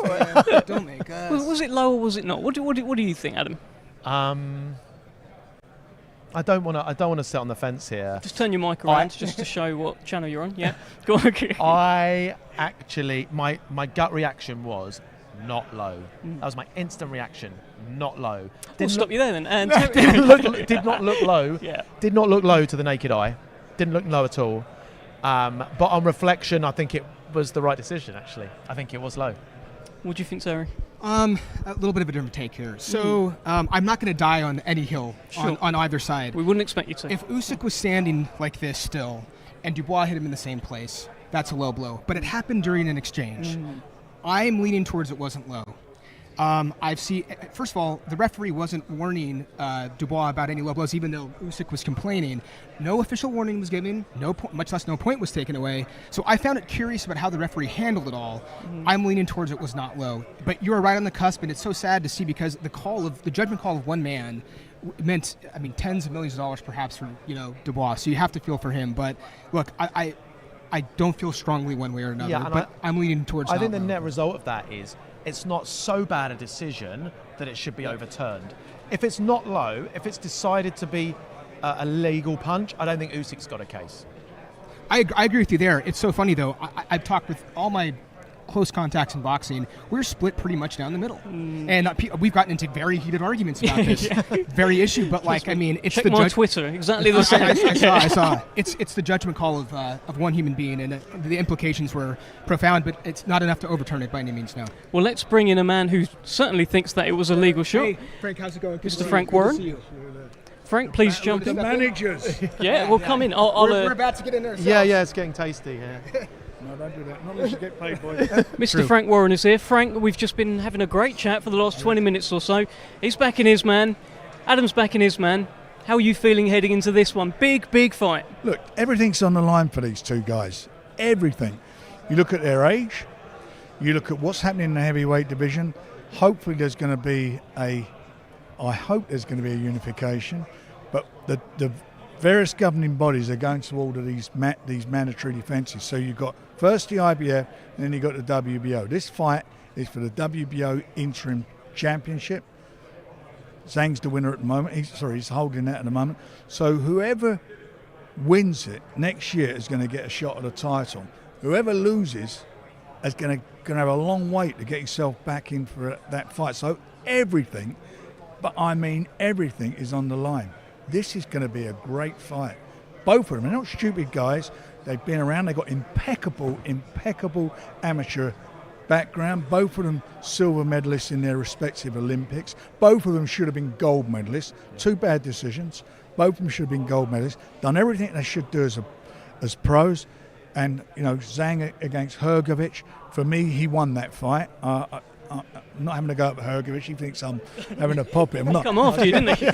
Don't make us. Was it low or was it not? What do you think, Adam? I don't want to sit on the fence here. Just turn your mic around just to show what channel you're on. Yeah, go on. I actually, my gut reaction was not low. That was my instant reaction. Not low. We'll stop you there then. And did not look low. Yeah. Did not look low to the naked eye. Didn't look low at all. But on reflection, I think it was the right decision. Actually, I think it was low. What do you think, Sarah? A little bit of a different take here. So I'm not going to die on any hill on either side. We wouldn't expect you to. If Usyk was standing like this still, and Dubois hit him in the same place, that's a low blow. But it happened during an exchange. I'm leaning towards it wasn't low. First of all, the referee wasn't warning Dubois about any low blows, even though Usyk was complaining. No official warning was given, much less no point was taken away. So I found it curious about how the referee handled it all. I'm leaning towards it was not low. But you are right on the cusp, and it's so sad to see because the judgment call of one man meant, tens of millions of dollars perhaps for Dubois. So you have to feel for him. But look, I don't feel strongly one way or another. But I'm leaning towards. I think the net result of that is it's not so bad a decision that it should be overturned. If it's not low, if it's decided to be a legal punch, I don't think Usyk's got a case. I agree with you there. It's so funny though. I've talked with all my close contacts in boxing. We're split pretty much down the middle, and we've gotten into very heated arguments about this very issue. But it's check the my Twitter exactly the same. I saw. It's the judgment call of one human being, and the implications were profound. But it's not enough to overturn it by any means. No. Well, let's bring in a man who certainly thinks that it was a legal shot. Hey, Frank, how's it going? Mr. Frank Warren. Frank, please jump in. The managers. Yeah, we'll come in. We're about to get in there. Yeah, it's getting tasty. Yeah. No, don't do that. Not unless you get paid, boy. Mr. Frank Warren is here. Frank, we've just been having a great chat for the last 20 minutes or so. He's back in his man. Adam's back in his man. How are you feeling heading into this one? Big fight. Look, everything's on the line for these two guys. Everything. You look at their age. You look at what's happening in the heavyweight division. Hopefully there's going to be I hope there's going to be a unification. But the various governing bodies are going to order these mandatory defences. So you've got first the IBF, and then you've got the WBO. This fight is for the WBO interim championship. Zhang's the winner at the moment. He's holding that at the moment. So whoever wins it next year is going to get a shot at the title. Whoever loses is going to have a long wait to get himself back in for that fight. So everything, but I mean everything, is on the line. This is going to be a great fight. Both of them, they're not stupid guys. They've been around. They've got impeccable amateur background. Both of them silver medalists in their respective Olympics. Both of them should have been gold medalists. Two bad decisions. Both of them should have been gold medalists. Done everything they should do as pros. And, Zhang against Hrgovic, for me, he won that fight. I'm not having to go up Hrgovic. He thinks I'm having a pop at him. Come after you, didn't he?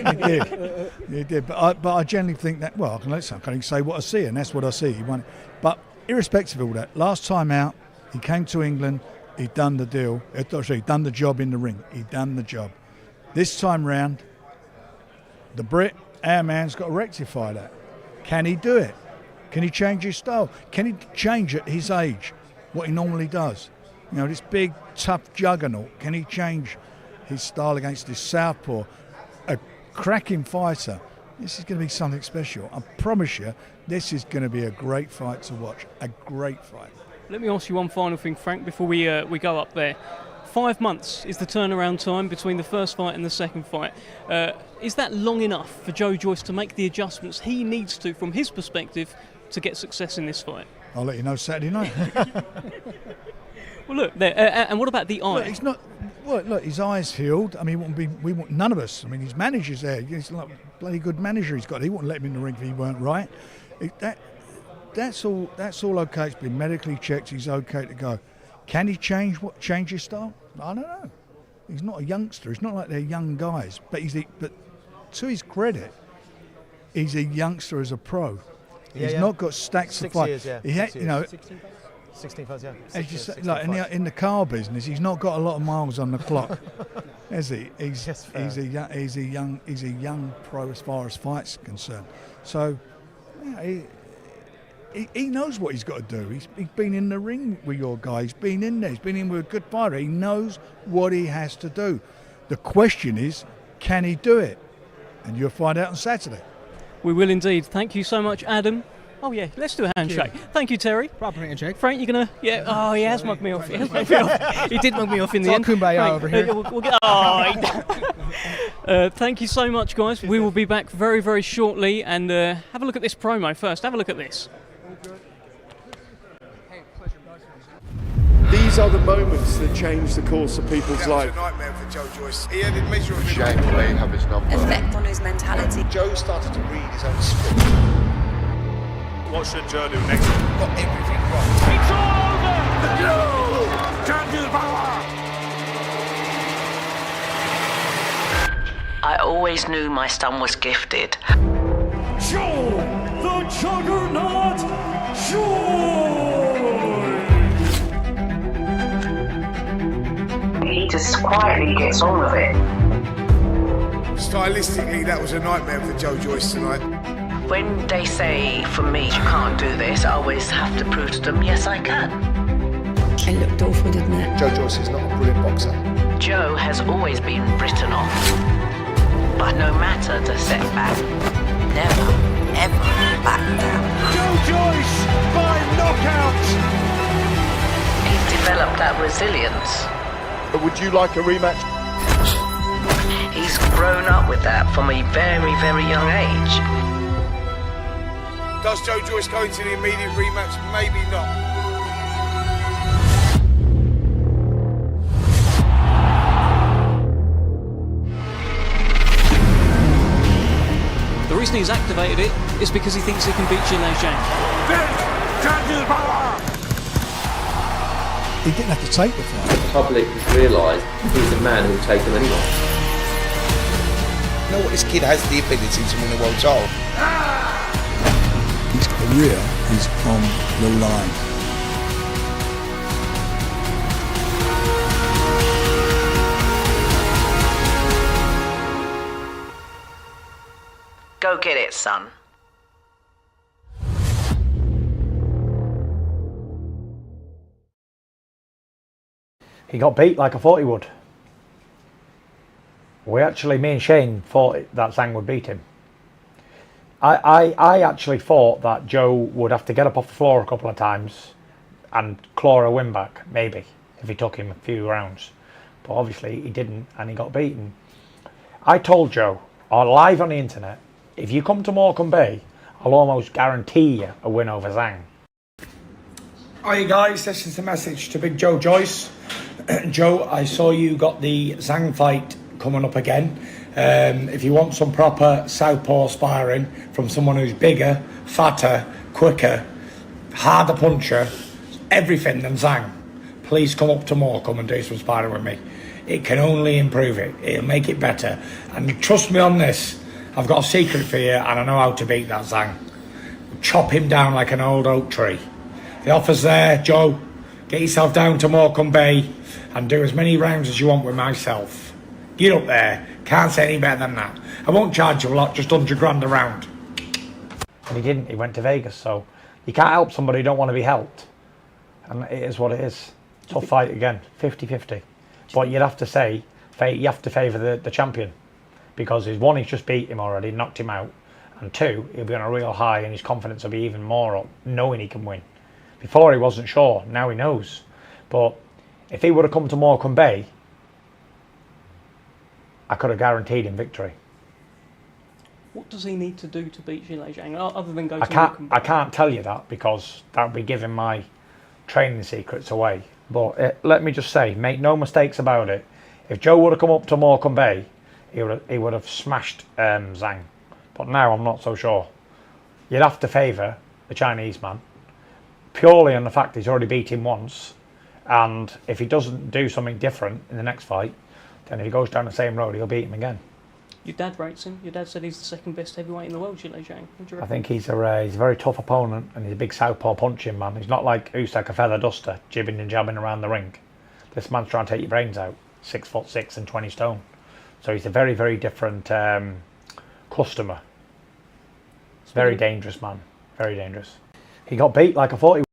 He did. But I generally think that, I can say what I see, and that's what I see. He won it. But irrespective of all that, last time out, he came to England, he'd done the deal. He'd done the job in the ring. He'd done the job. This time round, the Brit, our man's got to rectify that. Can he do it? Can he change his style? Can he change at his age what he normally does? This big, tough juggernaut, can he change his style against this southpaw? A cracking fighter. This is going to be something special. I promise you, this is going to be a great fight to watch. A great fight. Let me ask you one final thing, Frank, before we go up there. 5 months is the turnaround time between the first fight and the second fight. Is that long enough for Joe Joyce to make the adjustments he needs to, from his perspective, to get success in this fight? I'll let you know Saturday night. Well, look, and what about the eye? Look, he's not. Well, look, his eye's healed. We want none of us. His manager's there. He's like a bloody good manager he's got. He wouldn't let him in the ring if he weren't right. That's all okay. It's been medically checked. He's okay to go. Can he change his style? I don't know. He's not a youngster. It's not like they're young guys. But but to his credit, he's a youngster as a pro. He's not got stacks of fight. 6 years, He had, 16 fights, yeah. As you say, like in the car business, he's not got a lot of miles on the clock, has he? He's a young pro as far as fights concerned. So, he knows what he's got to do. He's been in the ring with your guy. He's been in there. He's been in with a good fighter. He knows what he has to do. The question is, can he do it? And you'll find out on Saturday. We will indeed. Thank you so much, Adam. Oh yeah, let's do a handshake. Thank you, Terry. Proper handshake. Frank, you're gonna? Yeah. Oh, he has mugged me off. He has mugged me off. He did mug me off in the end. Kumbaya Frank, over here. We'll get, thank you so much, guys. We will be back very, very shortly, and have a look at this promo first. Have a look at this. These are the moments that change the course of people's life. That was a nightmare for Joe Joyce. He had immeasurably Shame they have his number. Effect on his mentality. Joe started to read his own script. What should Joe do next? Got everything wrong. It's all over! Joe! Champion power! I always knew my son was gifted. Joe, the Juggernaut, Joyce! He just quietly gets on with it. Stylistically, that was a nightmare for Joe Joyce tonight. When they say, for me, you can't do this, I always have to prove to them, yes, I can. It looked awful, didn't it? Joe Joyce is not a brilliant boxer. Joe has always been written off. But no matter the setback, never, ever back down. Joe Joyce by knockout! He's developed that resilience. Would you like a rematch? He's grown up with that from a very, very young age. Does Joe Joyce go into the immediate rematch? Maybe not. The reason he's activated it is because he thinks he can beat Zhilei Zhang. He didn't have to take the fight. The public has realised he's a man who'll take them anyway. You know what? This kid has the ability to win a world title. His career is on the line. Go get it, son. He got beat like I thought he would. Me and Shane thought that Zhang would beat him. I actually thought that Joe would have to get up off the floor a couple of times and claw a win back, maybe, if he took him a few rounds. But obviously he didn't, and he got beaten. I told Joe, live on the internet, if you come to Morecambe Bay, I'll almost guarantee you a win over Zhang. Hi guys, this is the message to Big Joe Joyce. Joe, I saw you got the Zhang fight coming up again. If you want some proper southpaw sparring from someone who's bigger, fatter, quicker, harder puncher, everything than Zhang, please come up to Morecambe and do some sparring with me. It can only improve it. It'll make it better. And trust me on this, I've got a secret for you and I know how to beat that Zhang. Chop him down like an old oak tree. The offer's there, Joe. Get yourself down to Morecambe Bay and do as many rounds as you want with myself. Get up there. Can't say any better than that. I won't charge you a lot, just 100 grand a round. And he didn't. He went to Vegas, so you can't help somebody who don't want to be helped. And it is what it is. Tough fight again, 50-50. But you'd have to say, you have to favour the champion. Because one, he's just beat him already, knocked him out. And two, he'll be on a real high and his confidence will be even more up, knowing he can win. Before he wasn't sure, now he knows. But if he would have come to Morecambe Bay, I could have guaranteed him victory. What does he need to do to beat Zhilei Zhang, other than go to Morecambe Bay? I can't tell you that because that would be giving my training secrets away. But let me just say, make no mistakes about it. If Joe would have come up to Morecambe Bay, he would have smashed Zhang. But now I'm not so sure. You'd have to favour the Chinese man, purely on the fact he's already beat him once. And if he doesn't do something different in the next fight, then if he goes down the same road, he'll beat him again. Your dad rates him. Your dad said he's the second best heavyweight in the world, Zhilei Zhang. I think he's a very tough opponent, and he's a big southpaw punching man. He's not like Usyk, a feather duster, jibbing and jabbing around the ring. This man's trying to take your brains out. 6'6" and 20 stone. So he's a very, very different customer. Very dangerous man. Very dangerous. He got beat like I thought he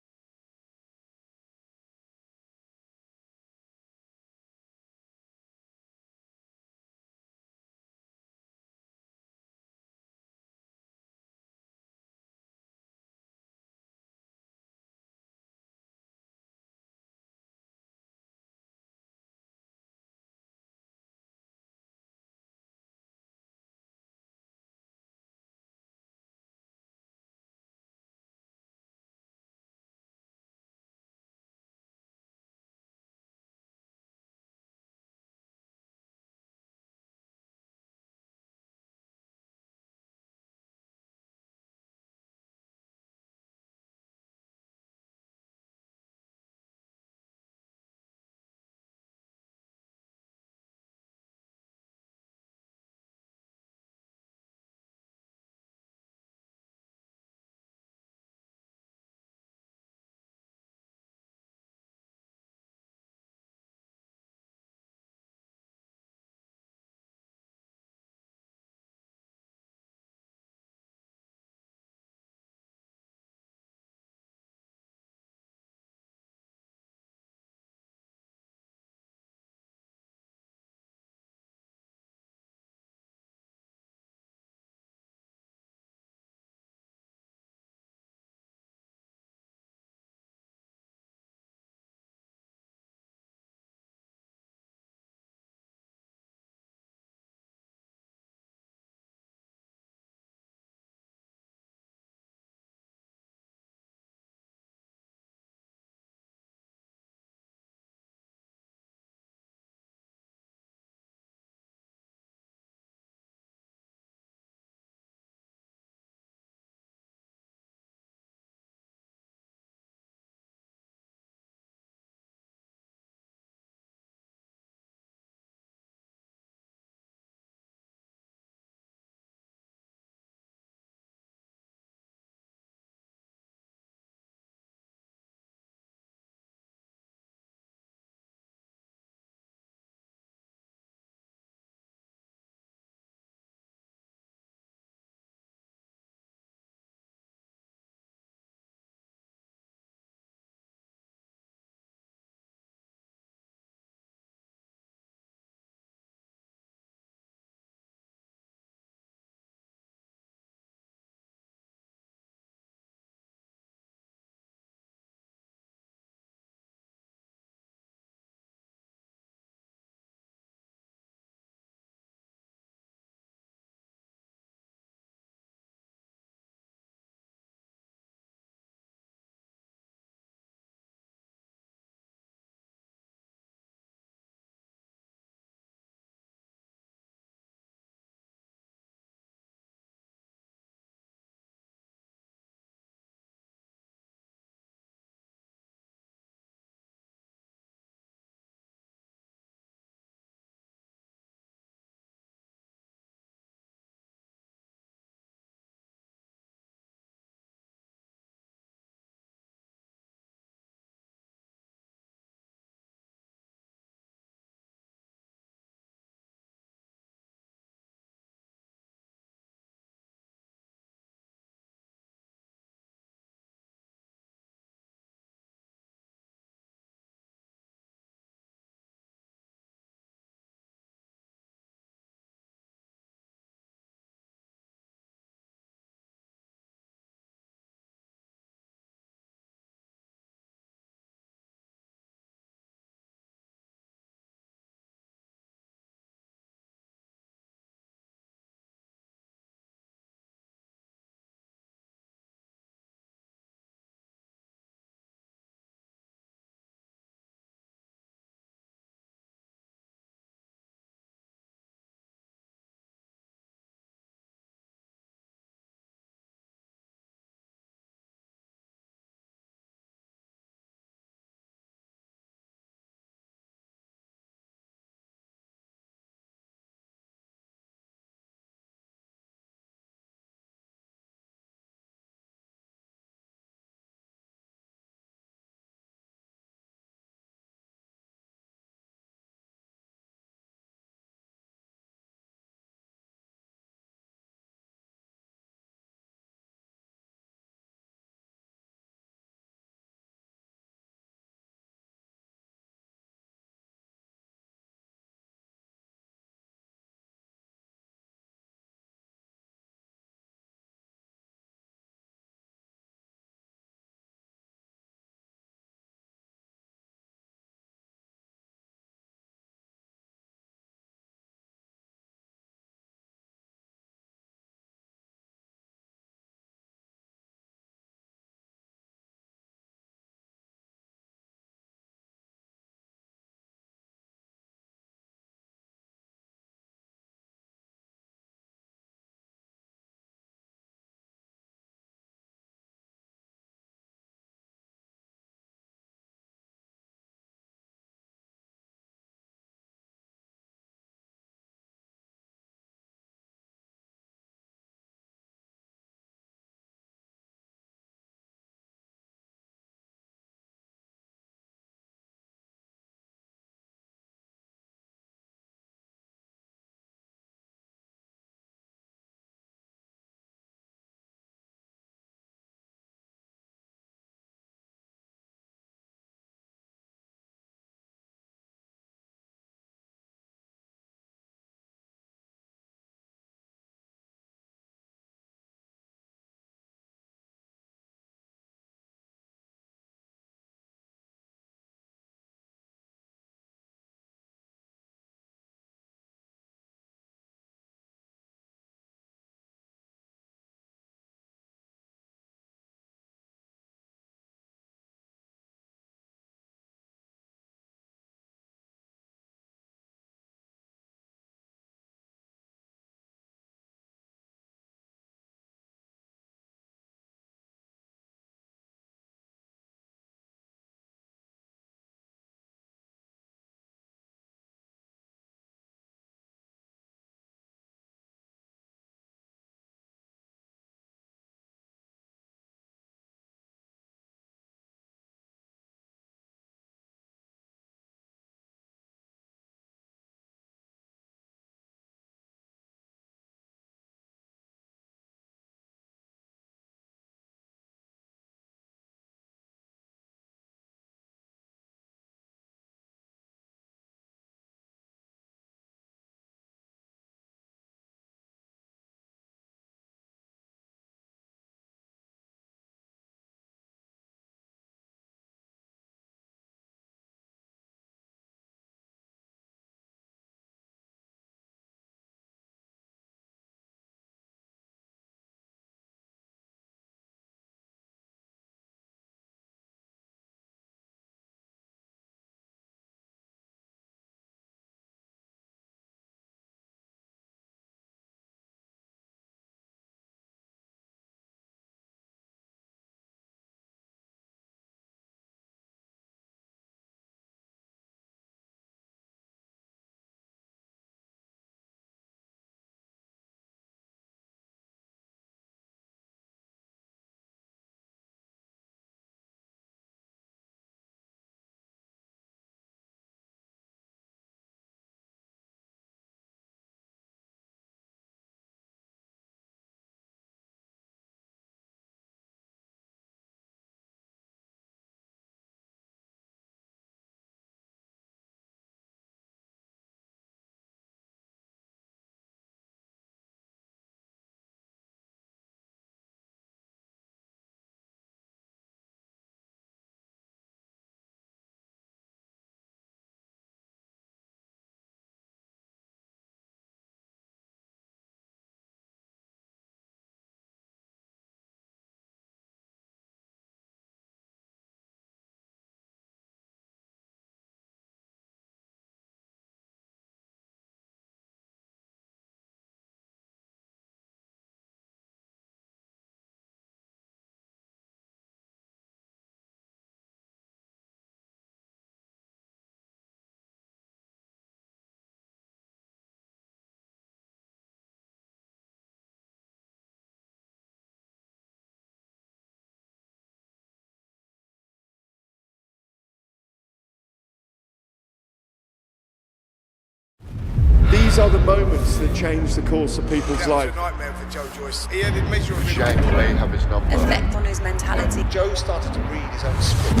These are the moments that change the course of people's That life. was a nightmare for Joe Joyce. He had immeasurably Shame may have his number. Effect on his mentality. Joe started to read his own script.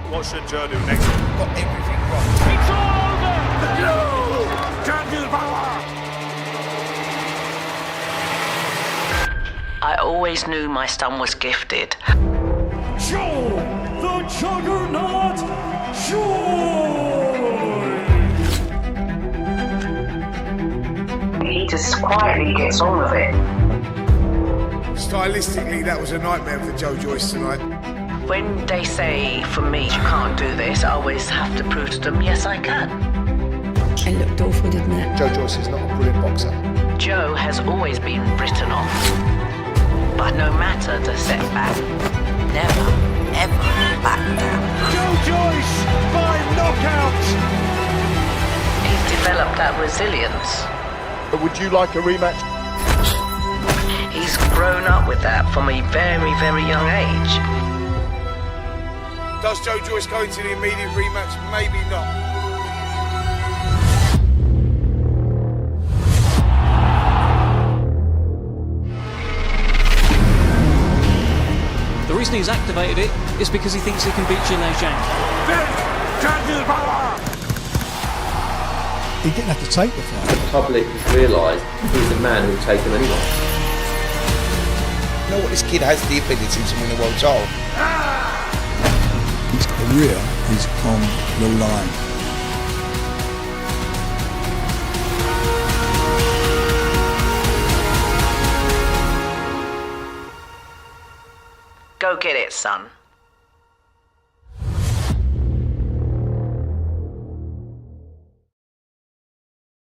What should Joe do next? Got everything wrong. It's all over! You can't do the power! I always knew my son was gifted. Joe, the juggernaut, Joy! He just quietly gets on with it. Stylistically, that was a nightmare for Joe Joyce tonight. When they say, for me, you can't do this, I always have to prove to them, yes, I can. It looked awful, didn't it? Joe Joyce is not a brilliant boxer. Joe has always been written off. But no matter the setback, never, ever back down. Joe Joyce by knockout! He's developed that resilience. But would you like a rematch? He's grown up with that from a very, very young age. Does Joe Joyce go into the immediate rematch? Maybe not. The reason he's activated it is because he thinks he can beat Zhilei Zhang. Can't do the power! He didn't have to take the fight. The public has realised he's a man who'll take on anyone. You know what? This kid has the ability to win a world title. His career is on the line. Go get it, son.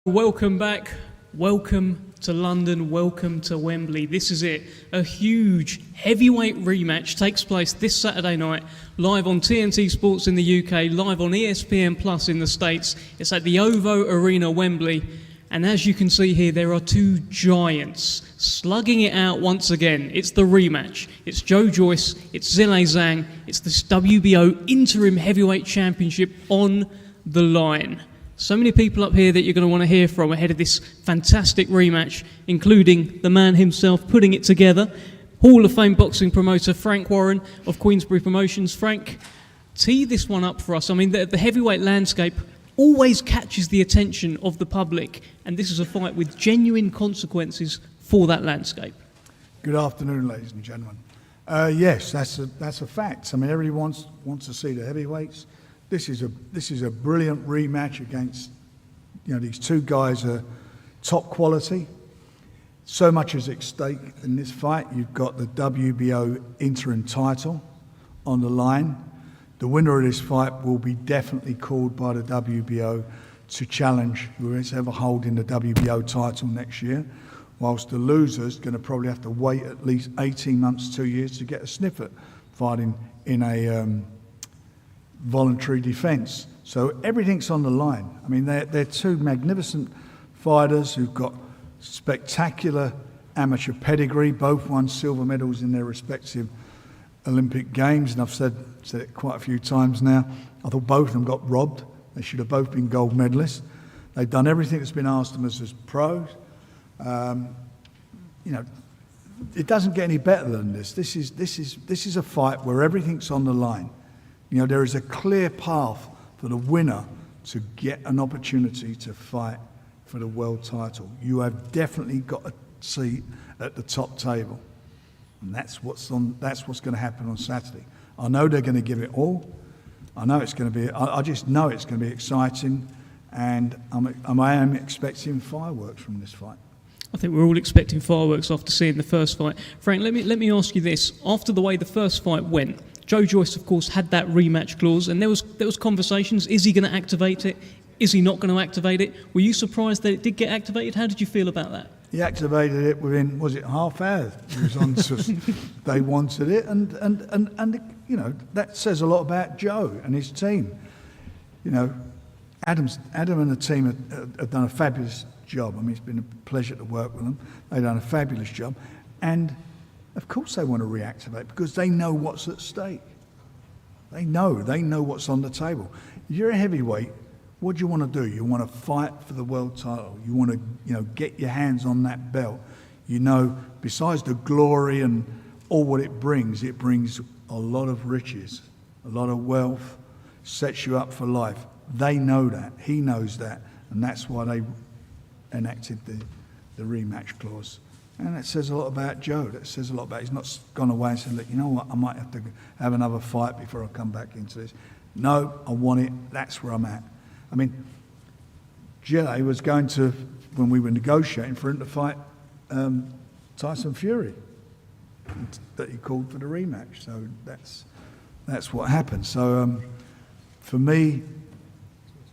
Welcome back. Welcome to London. Welcome to Wembley. This is it. A huge heavyweight rematch takes place this Saturday night, live on TNT Sports in the UK, live on ESPN Plus in the States. It's at the OVO Arena, Wembley. And as you can see here, there are two giants slugging it out once again. It's the rematch. It's Joe Joyce, it's Zhilei Zhang, it's this WBO Interim Heavyweight Championship on the line. So many people up here that you're going to want to hear from ahead of this fantastic rematch, including the man himself putting it together, Hall of Fame boxing promoter Frank Warren of Queensberry Promotions. Frank, tee this one up for us. I mean, the heavyweight landscape always catches the attention of the public, and this is a fight with genuine consequences for that landscape. Good afternoon, ladies and gentlemen. Yes, that's a fact. I mean, everyone wants to see the heavyweights. This is a brilliant rematch against, these two guys are top quality. So much is at stake in this fight. You've got the WBO interim title on the line. The winner of this fight will be definitely called by the WBO to challenge whoever's ever holding the WBO title next year, whilst the loser's going to probably have to wait at least 18 months, 2 years to get a sniff at fighting in a voluntary defence. So everything's on the line. I mean, they're two magnificent fighters who've got spectacular amateur pedigree, both won silver medals in their respective Olympic Games, and I've said it quite a few times now. I thought both of them got robbed. They should have both been gold medalists. They've done everything that's been asked of them as pros. It doesn't get any better than this. This is a fight where everything's on the line. There is a clear path for the winner to get an opportunity to fight for the world title. You have definitely got a seat at the top table. And that's what's going to happen on Saturday. I know they're going to give it all. I know it's going to be. I just know it's going to be exciting, and I am expecting fireworks from this fight. I think we're all expecting fireworks after seeing the first fight. Frank, let me ask you this: after the way the first fight went, Joe Joyce, of course, had that rematch clause, and there was conversations. Is he going to activate it? Is he not going to activate it? Were you surprised that it did get activated? How did you feel about that? He activated it within, was it half hour? He was on to, they wanted it, and that says a lot about Joe and his team. Adam and the team have done a fabulous job. I mean, it's been a pleasure to work with them. They've done a fabulous job, and of course they want to reactivate because they know what's at stake. They know what's on the table. If you're a heavyweight What do you want to do? You want to fight for the world title. You want to, get your hands on that belt. Besides the glory and all what it brings a lot of riches, a lot of wealth, sets you up for life. They know that. He knows that. And that's why they enacted the rematch clause. And it says a lot about Joe. That says a lot about, he's not gone away and said, look, you know what, I might have to have another fight before I come back into this. No, I want it. That's where I'm at. I mean, Zhilei was going to, when we were negotiating for him to fight Tyson Fury, that he called for the rematch. So that's what happened. So for me,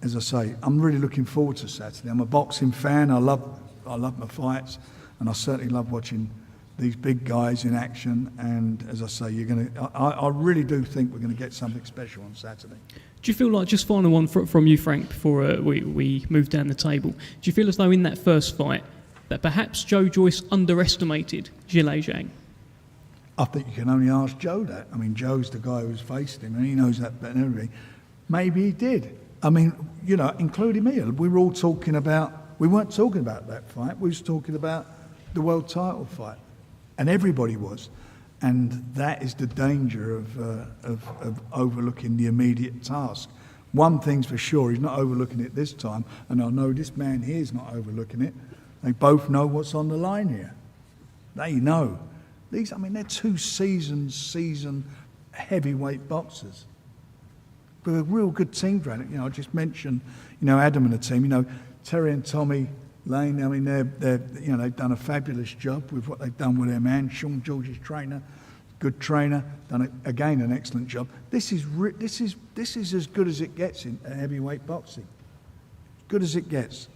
as I say, I'm really looking forward to Saturday. I'm a boxing fan. I love my fights, and I certainly love watching these big guys in action. And as I say, I really do think we're going to get something special on Saturday. Do you feel like, just final one from you, Frank, before we move down the table, do you feel as though in that first fight that perhaps Joe Joyce underestimated Zhilei Zhang? I think you can only ask Joe that. I mean, Joe's the guy who's faced him, and he knows that better than everybody. Maybe he did. I mean, including me. We weren't talking about that fight. We was talking about the world title fight, and everybody was. And that is the danger of overlooking the immediate task. One thing's for sure, he's not overlooking it this time, and I know this man here is not overlooking it. They both know what's on the line here. They know. They're two seasoned heavyweight boxers. With a real good team for it. I just mentioned, Adam and the team. Terry and Tommy Lane. I mean, they've done a fabulous job with what they've done with their man, Sean George's trainer, good trainer, done an excellent job. This is as good as it gets in heavyweight boxing. Good as it gets.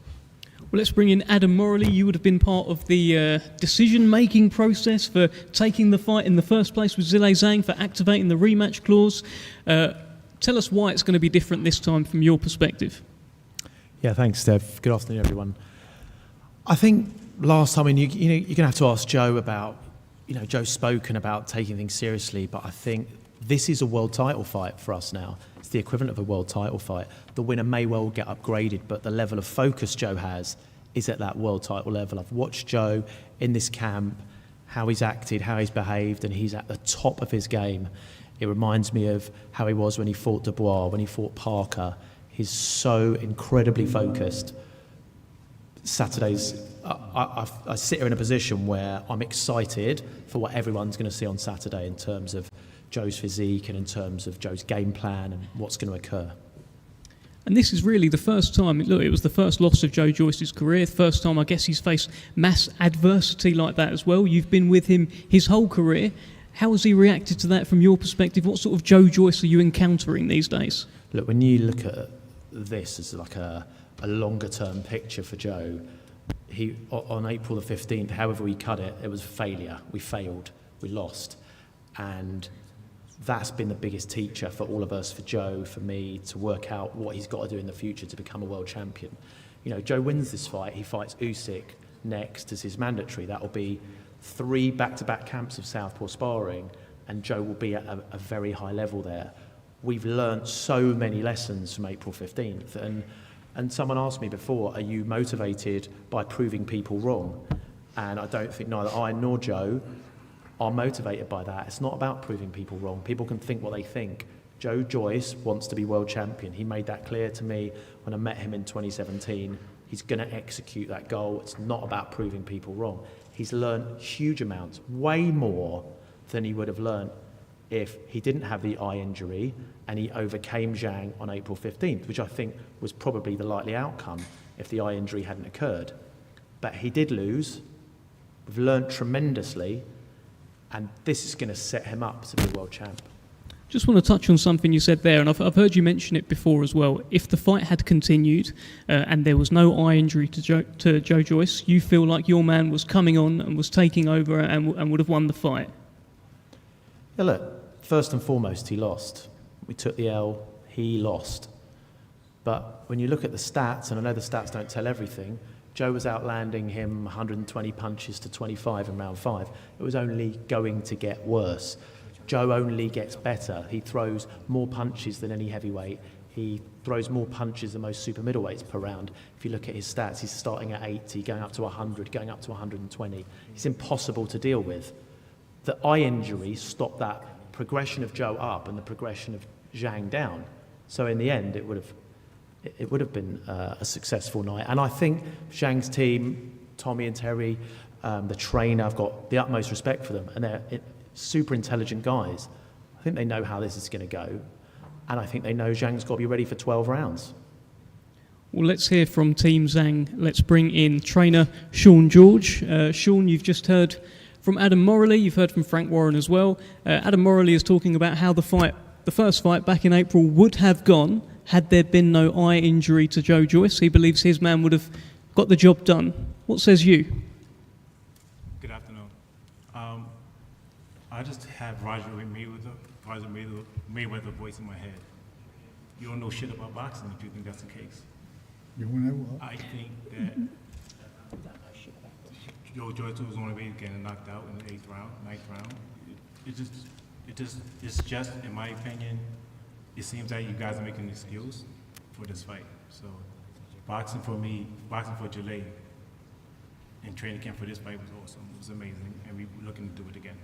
Well, let's bring in Adam Morley. You would have been part of the decision-making process for taking the fight in the first place with Zhilei Zhang, for activating the rematch clause. Tell us why it's going to be different this time from your perspective. Yeah, thanks, Steph. Good afternoon, everyone. I think last time, you're going to have to ask Joe about, Joe's spoken about taking things seriously, but I think this is a world title fight for us now. It's the equivalent of a world title fight. The winner may well get upgraded, but the level of focus Joe has is at that world title level. I've watched Joe in this camp, how he's acted, how he's behaved, and he's at the top of his game. It reminds me of how he was when he fought Dubois, when he fought Parker. He's so incredibly focused. Saturdays, I sit here in a position where I'm excited for what everyone's going to see on Saturday in terms of Joe's physique and in terms of Joe's game plan and what's going to occur. And this is really the first time, it was the first loss of Joe Joyce's career, the first time I guess he's faced mass adversity like that as well. You've been with him his whole career. How has he reacted to that from your perspective? What sort of Joe Joyce are you encountering these days? Look, when you look at this as like a longer term picture for Joe, he on April the 15th, however we cut it, it was a failure. We failed, we lost. And that's been the biggest teacher for all of us, for Joe, for me, to work out what he's got to do in the future to become a world champion. Joe wins this fight, he fights Usyk next as his mandatory. That'll be 3 back-to-back camps of southpaw sparring, and Joe will be at a very high level there. We've learnt so many lessons from April 15th, and someone asked me before, are you motivated by proving people wrong? And I don't think neither I nor Joe are motivated by that. It's not about proving people wrong. People can think what they think. Joe Joyce wants to be world champion. He made that clear to me when I met him in 2017. He's going to execute that goal. It's not about proving people wrong. He's learned huge amounts, way more than he would have learned if he didn't have the eye injury and he overcame Zhang on April 15th, which I think was probably the likely outcome if the eye injury hadn't occurred. But he did lose. We've learned tremendously, and this is going to set him up to be world champ. Just want to touch on something you said there, and I've heard you mention it before as well. If the fight had continued and there was no eye injury to Joe Joyce, you feel like your man was coming on and was taking over and would have won the fight? Yeah, look, first and foremost, he lost. We took the L, he lost. But when you look at the stats, and I know the stats don't tell everything, Joe was outlanding him 120 punches to 25 in round 5. It was only going to get worse. Joe only gets better. He throws more punches than any heavyweight He throws more punches than most super middleweights per round. If you look at his stats, he's starting at 80, going up to 100, going up to 120. It's impossible to deal with. The eye injury stopped that progression of Joe up and the progression of Zhang down. So in the end, it would have been a successful night. And I think Zhang's team, Tommy and Terry, the trainer, I've got the utmost respect for them, and they're super intelligent guys. I think they know how this is going to go, and I think they know Zhang's got to be ready for 12 rounds. Well, let's hear from Team Zhang. Let's bring in trainer Sean George. Sean, you've just heard from Adam Morley, you've heard from Frank Warren as well. Adam Morley is talking about how the first fight back in April would have gone had there been no eye injury to Joe Joyce. He believes his man would have got the job done. What says you? Good afternoon. I just have Mayweather voice in my head. You don't know shit about boxing if you think that's the case. You want to know what? I think that Joe Joyce was on the way to getting knocked out in the 8th round, 9th round. It's just, in my opinion, it seems that you guys are making an excuse for this fight. So, boxing for me, boxing for Zhilei, and training camp for this fight was awesome. It was amazing, and we're looking to do it again.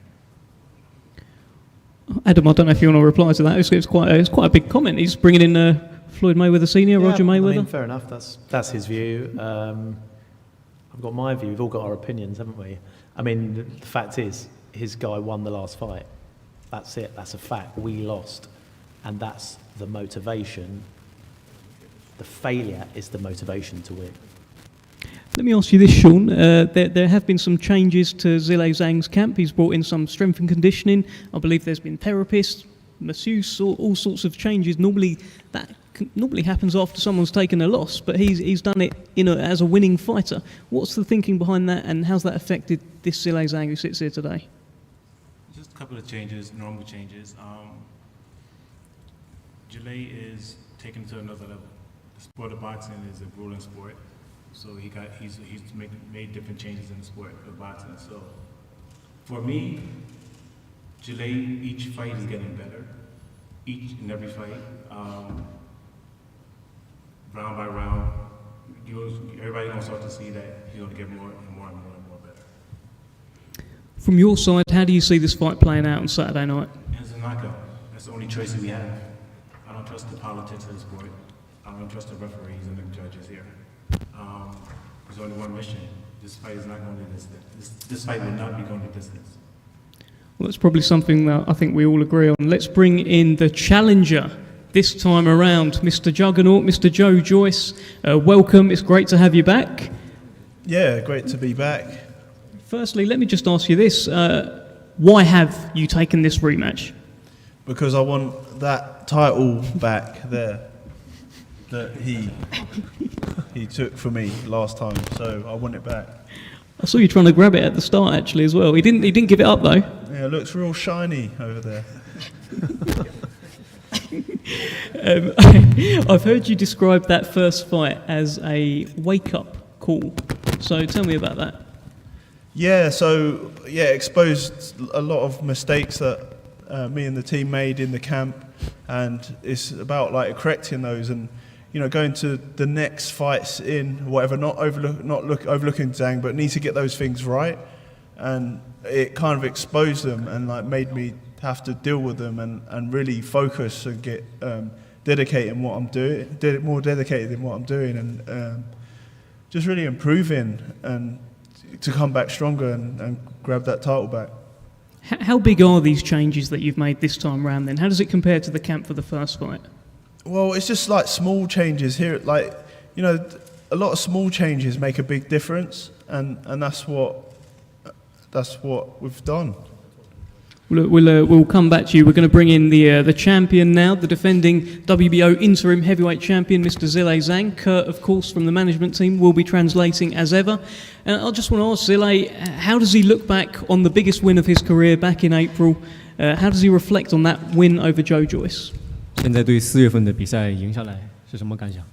Adam, I don't know if you want to reply to that. It's quite a big comment. He's bringing in Floyd Mayweather Senior, Roger Mayweather. I mean, fair enough. That's his view. I've got my view. We've all got our opinions, haven't we? I mean, the fact is, his guy won the last fight. That's it. That's a fact. We lost, and that's the motivation. The failure is the motivation to win. Let me ask you this, Sean. There have been some changes to Zhilei Zhang's camp. He's brought in some strength and conditioning. I believe there's been therapists, masseuse, all sorts of changes. Normally happens after someone's taken a loss, but he's done it as a winning fighter. What's the thinking behind that, and how's that affected this Zhilei Zhang who sits here today? Just a couple of changes, normal changes. Zhilei is taken to another level. The sport of boxing is a grueling sport. So he's made different changes in the sport of boxing. So for me, Zhilei, each fight is getting better. Each and every fight, round by round, everybody's gonna start to see that he's gonna get more and more and more and more better. From your side, how do you see this fight playing out on Saturday night? It's a knockout. That's the only choice we have. I don't trust the politics of the sport. I don't trust the referees and the judges here. There's only one mission. This fight is not going to distance. This fight will not be going to distance. Well, that's probably something that I think we all agree on. Let's bring in the challenger this time around, Mr. Juggernaut, Mr. Joe Joyce. Welcome. It's great to have you back. Yeah, great to be back. Firstly, let me just ask you this. Why have you taken this rematch? Because I want that title back there that he took for me last time, so I want it back. I saw you trying to grab it at the start actually as well. He didn't give it up though. Yeah, it looks real shiny over there. I've heard you describe that first fight as a wake-up call. So tell me about that. Yeah, so exposed a lot of mistakes that me and the team made in the camp, and it's about like correcting those and going to the next fights in whatever, not overlooking Zhang, but need to get those things right. And it kind of exposed them and like made me have to deal with them and really focus and get dedicated in what I'm doing, more dedicated in what I'm doing, and just really improving and to come back stronger and grab that title back. How big are these changes that you've made this time around then? How does it compare to the camp for the first fight? Well, it's just like small changes here. Like, a lot of small changes make a big difference, and that's what we've done. We'll come back to you. We're going to bring in the champion now, the defending WBO interim heavyweight champion, Mr. Zhilei Zhang. Kurt, of course, from the management team, will be translating as ever. And I just want to ask Zhilei, how does he look back on the biggest win of his career back in April? How does he reflect on that win over Joe Joyce? 现在对4月份的比赛赢下来是什么感想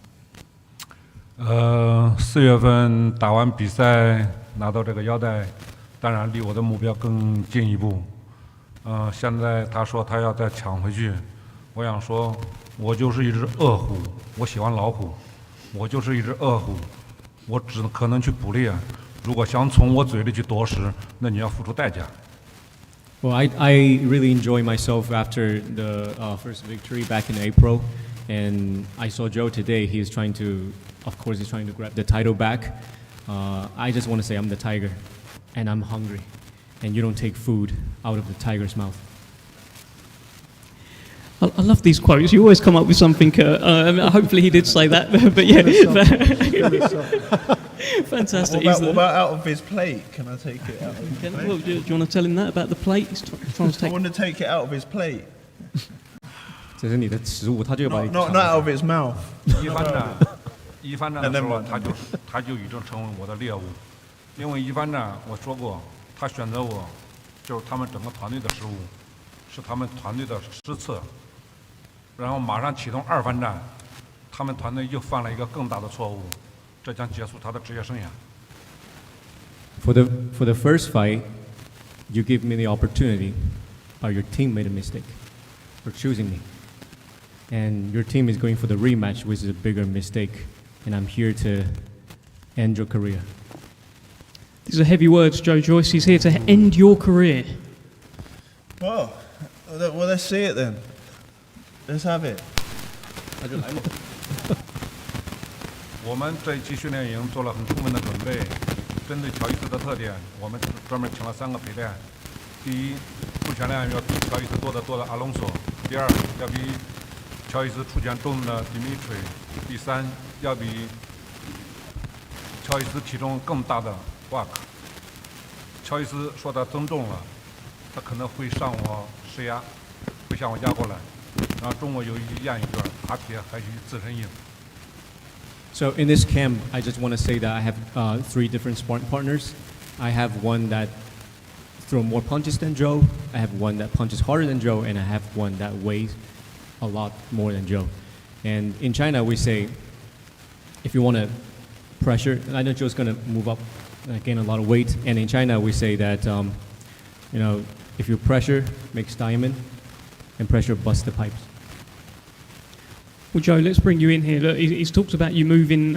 ？4月份打完比赛拿到这个腰带，当然离我的目标更进一步。现在他说他要再抢回去，我想说，我就是一只饿虎，我喜欢老虎，我就是一只饿虎，我只可能去捕猎。如果想从我嘴里去夺食，那你要付出代价。Well, I really enjoy myself after the first victory back in April, and I saw Joe today. He's trying to, of course, he's trying to grab the title back. I just want to say I'm the tiger, and I'm hungry, and you don't take food out of the tiger's mouth. I love these quotes. You always come up with something. Hopefully he did say that, but yeah. Fantastic. What about out of his plate? Can I take it out of his plate? Well, do you want to tell him that about the plate? He's trying to take. I want to take it out of his plate. 这是你的食物，他就把 Not out of his mouth. 一番战的时候，他就已经成为我的猎物，因为一番战我说过，他选择我，就是他们整个团队的失误，是他们团队的失策，然后马上启动二番战，他们团队又犯了一个更大的错误，这将结束他的职业生涯。For the first fight, you give me the opportunity, or your team made a mistake for choosing me, and your team is going for the rematch, which is a bigger mistake, and I'm here to end your career. These are heavy words, Joe Joyce. He's here to end your career. Well, let's see it then. Let's have it. 我们这一期训练营做了很充分的准备，针对乔伊斯的特点，我们专门请了3个陪练。第一，出拳量要比乔伊斯多得多的阿隆索；第二，要比乔伊斯出拳重的迪米垂；第三，要比乔伊斯体重更大的瓦克。乔伊斯说他增重了，他可能会上我施压，会向我压过来。然后中国有一句谚语叫“打铁还需自身硬”。So in this camp, I just want to say that I have 3 different sparring partners. I have one that throws more punches than Joe. I have one that punches harder than Joe, and I have one that weighs a lot more than Joe. And in China, we say, if you want to pressure, I know Joe's going to move up, gain a lot of weight. And in China, we say that, if you pressure, makes diamond, and pressure busts the pipes. Well, Joe, let's bring you in here. Look, he's talked about you moving,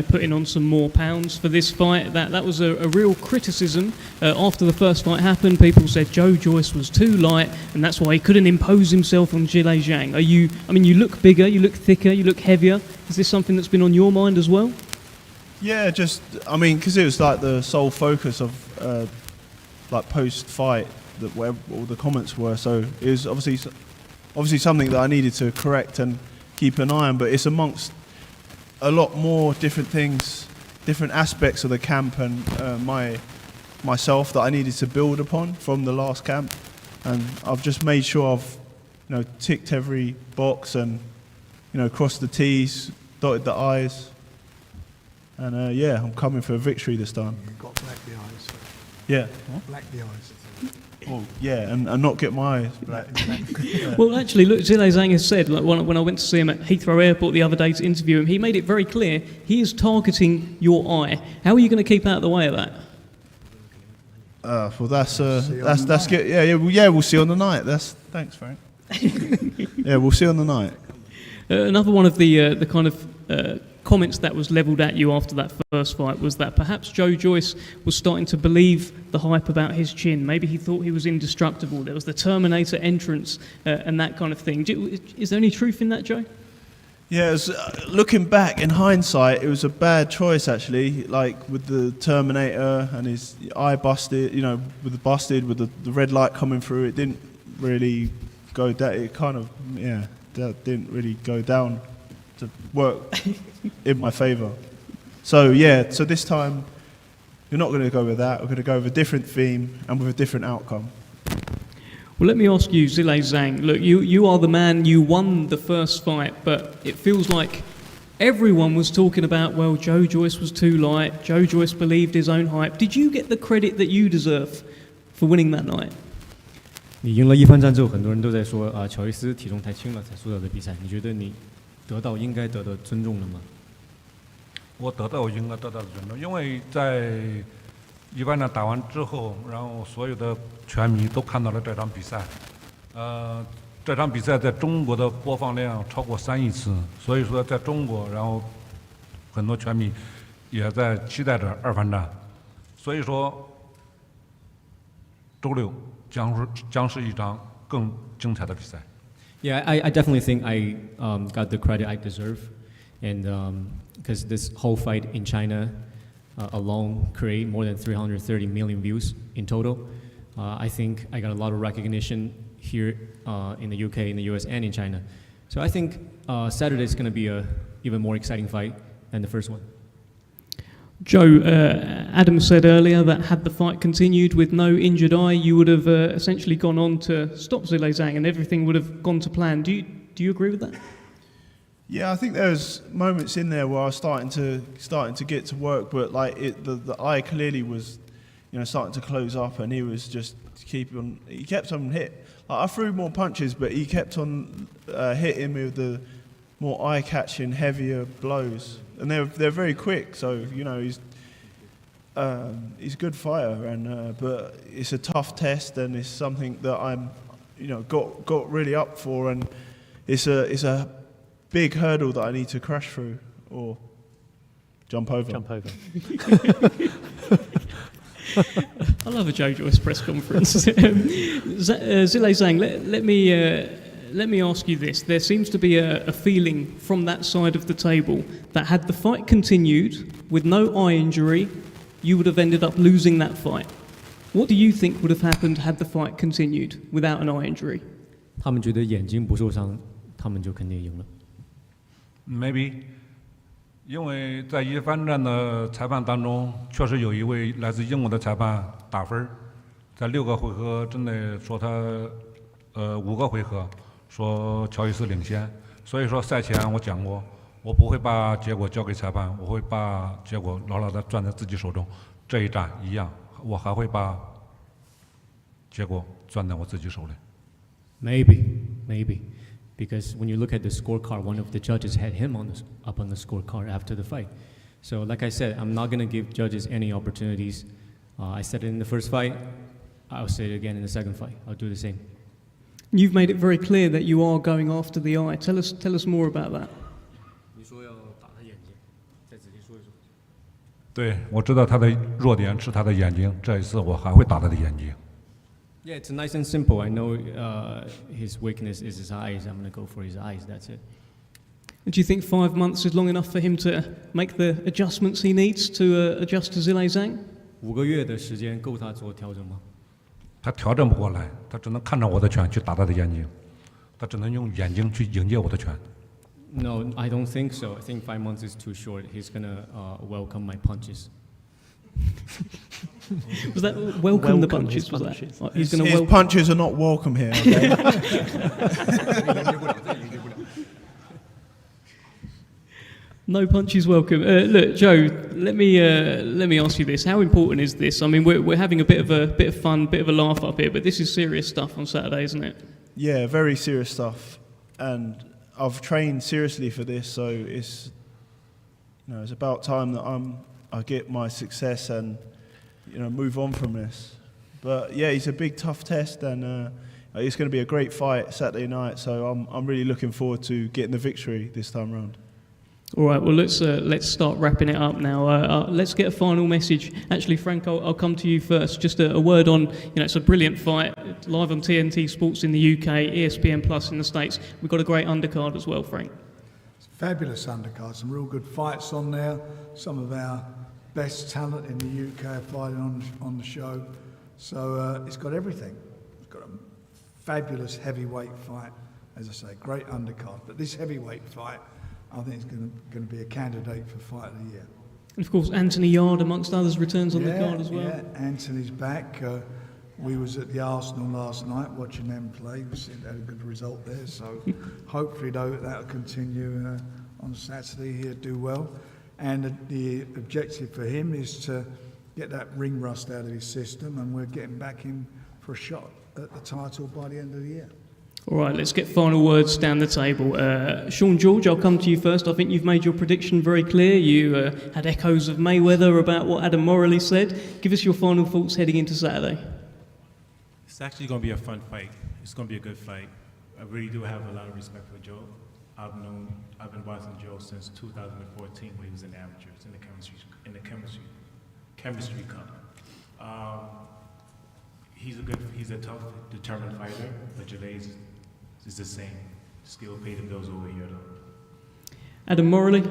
putting on some more pounds for this fight. That was a real criticism after the first fight happened. People said Joe Joyce was too light, and that's why he couldn't impose himself on Zhilei Zhang. You look bigger, you look thicker, you look heavier. Is this something that's been on your mind as well? Yeah, because it was like the sole focus of post-fight where all the comments were. So it was obviously something that I needed to correct and keep an eye on, but it's amongst a lot more different things, different aspects of the camp and myself that I needed to build upon from the last camp, and I've just made sure I've ticked every box and crossed the T's, dotted the I's, and I'm coming for a victory this time. You've got to black the eyes. Yeah. Black the eyes. Oh, yeah, and not get my eyes black. Well, actually, look, Zhilei Zhang has said, when I went to see him at Heathrow Airport the other day to interview him, he made it very clear he is targeting your eye. How are you going to keep out of the way of that? Well, that's good. Yeah, we'll see on the night. Thanks, Frank. Yeah, we'll see on the night. Another one of the kind of comments that was levelled at you after that first fight was that perhaps Joe Joyce was starting to believe the hype about his chin. Maybe he thought he was indestructible. There was the Terminator entrance and that kind of thing. Is there any truth in that, Joe? Yeah, looking back in hindsight, it was a bad choice actually. Like with the Terminator and his eye busted, with the red light coming through, it didn't really go down. It kind of, that didn't really go down to work in my favour. So this time you're not going to go with that. We're going to go with a different theme and with a different outcome. Well, let me ask you, Zhilei Zhang. Look, you are the man. You won the first fight, but it feels like everyone was talking about, well, Joe Joyce was too light. Joe Joyce believed his own hype. Did you get the credit that you deserve for winning that night? 你赢了一番战之后，很多人都在说乔伊斯体重太轻了才输掉的比赛。你觉得你得到应该得到尊重了吗？我得到应该得到的尊重，因为在一番战打完之后，然后所有的拳迷都看到了这场比赛。这场比赛在中国的播放量超过3亿次，所以说在中国，然后很多拳迷也在期待着二番战，所以说周六将是一场更精彩的比赛。Yeah, I definitely think I got the credit I deserve, and because this whole fight in China alone create more than 330 million views in total. I think I got a lot of recognition here in the UK, in the US, and in China. So I think Saturday is going to be a even more exciting fight than the first one. Joe, Adam said earlier that had the fight continued with no injured eye, you would have essentially gone on to stop Zhilei Zhang and everything would have gone to plan. Do you agree with that? Yeah, I think there was moments in there where I was starting to get to work, but like the eye clearly was, starting to close up, and he was just he kept on hit. Like, I threw more punches, but he kept on hitting me with the more eye-catching, heavier blows, and they're very quick. So he's a good fighter, and but it's a tough test, and it's something that I'm got really up for, and it's a big hurdle that I need to crash through or jump over. I love a Joe Joyce press conference. Zhilei Zhang, let me ask you this. There seems to be a feeling from that side of the table that had the fight continued with no eye injury, you would have ended up losing that fight. What do you think would have happened had the fight continued without an eye injury? 他们觉得眼睛不受伤，他们就肯定赢了。Maybe， 因为在一番战的裁判当中，确实有一位来自英国的裁判打分，在6个回合之内说他5个回合说乔伊斯领先，所以说赛前我讲过，我不会把结果交给裁判，我会把结果牢牢地攥在自己手中。这一战一样，我还会把结果攥在我自己手里。Maybe. Because when you look at the scorecard, one of the judges had him up on the scorecard after the fight. So like I said, I'm not going to give judges any opportunities. I said it in the first fight. I'll say it again in the second fight. I'll do the same. You've made it very clear that you are going after the eye. Tell us more about that. 你说要打他眼睛，再仔细说一说。对，我知道他的弱点是他的眼睛，这一次我还会打他的眼睛。Yeah, it's nice and simple. I know his weakness is his eyes. I'm going to go for his eyes. That's it. Do you think 5 months is long enough for him to make the adjustments he needs to adjust to Zhilei Zhang? 5个月的时间够他做调整吗？他调整不过来，他只能看着我的拳去打他的眼睛，他只能用眼睛去迎接我的拳。No, I don't think so. I think 5 months is too short. He's going to welcome my punches. Was that welcome the punches? Was that? His punches are not welcome here. Okay? No punches welcome. Look, Joe, let me ask you this: how important is this? I mean, we're having a bit of fun, bit of a laugh up here, but this is serious stuff on Saturday, isn't it? Yeah, very serious stuff, and I've trained seriously for this, so it's it's about time that I get my success and move on from this. But yeah, it's a big tough test, and it's going to be a great fight Saturday night. So I'm really looking forward to getting the victory this time around. All right, well let's start wrapping it up now. Let's get a final message. Actually, Frank, I'll come to you first. Just a word on, it's a brilliant fight, live on TNT Sports in the UK, ESPN Plus in the States. We've got a great undercard as well, Frank. It's a fabulous undercard, some real good fights on there. Some of our best talent in the UK are fighting on the show. So it's got everything. It's got a fabulous heavyweight fight, as I say, great undercard. But this heavyweight fight, I think it's going to be a candidate for Fight of the Year. And of course, Anthony Yarde, amongst others, returns on the card as well. Yeah, Anthony's back. We was at the Arsenal last night watching them play. We had a good result there. So hopefully, that'll continue on Saturday. He'll do well. And the objective for him is to get that ring rust out of his system, and we're getting back in for a shot at the title by the end of the year. All right, let's get final words down the table. Sean George, I'll come to you first. I think you've made your prediction very clear. You had echoes of Mayweather about what Adam Morley said. Give us your final thoughts heading into Saturday. It's actually going to be a fun fight. It's going to be a good fight. I really do have a lot of respect for Joe. I've been watching Joe since 2014 when he was in the amateurs in the chemistry cup. He's a tough, determined fighter, but Zhilei is the same. Skill paid the bills over here though. Adam Morley.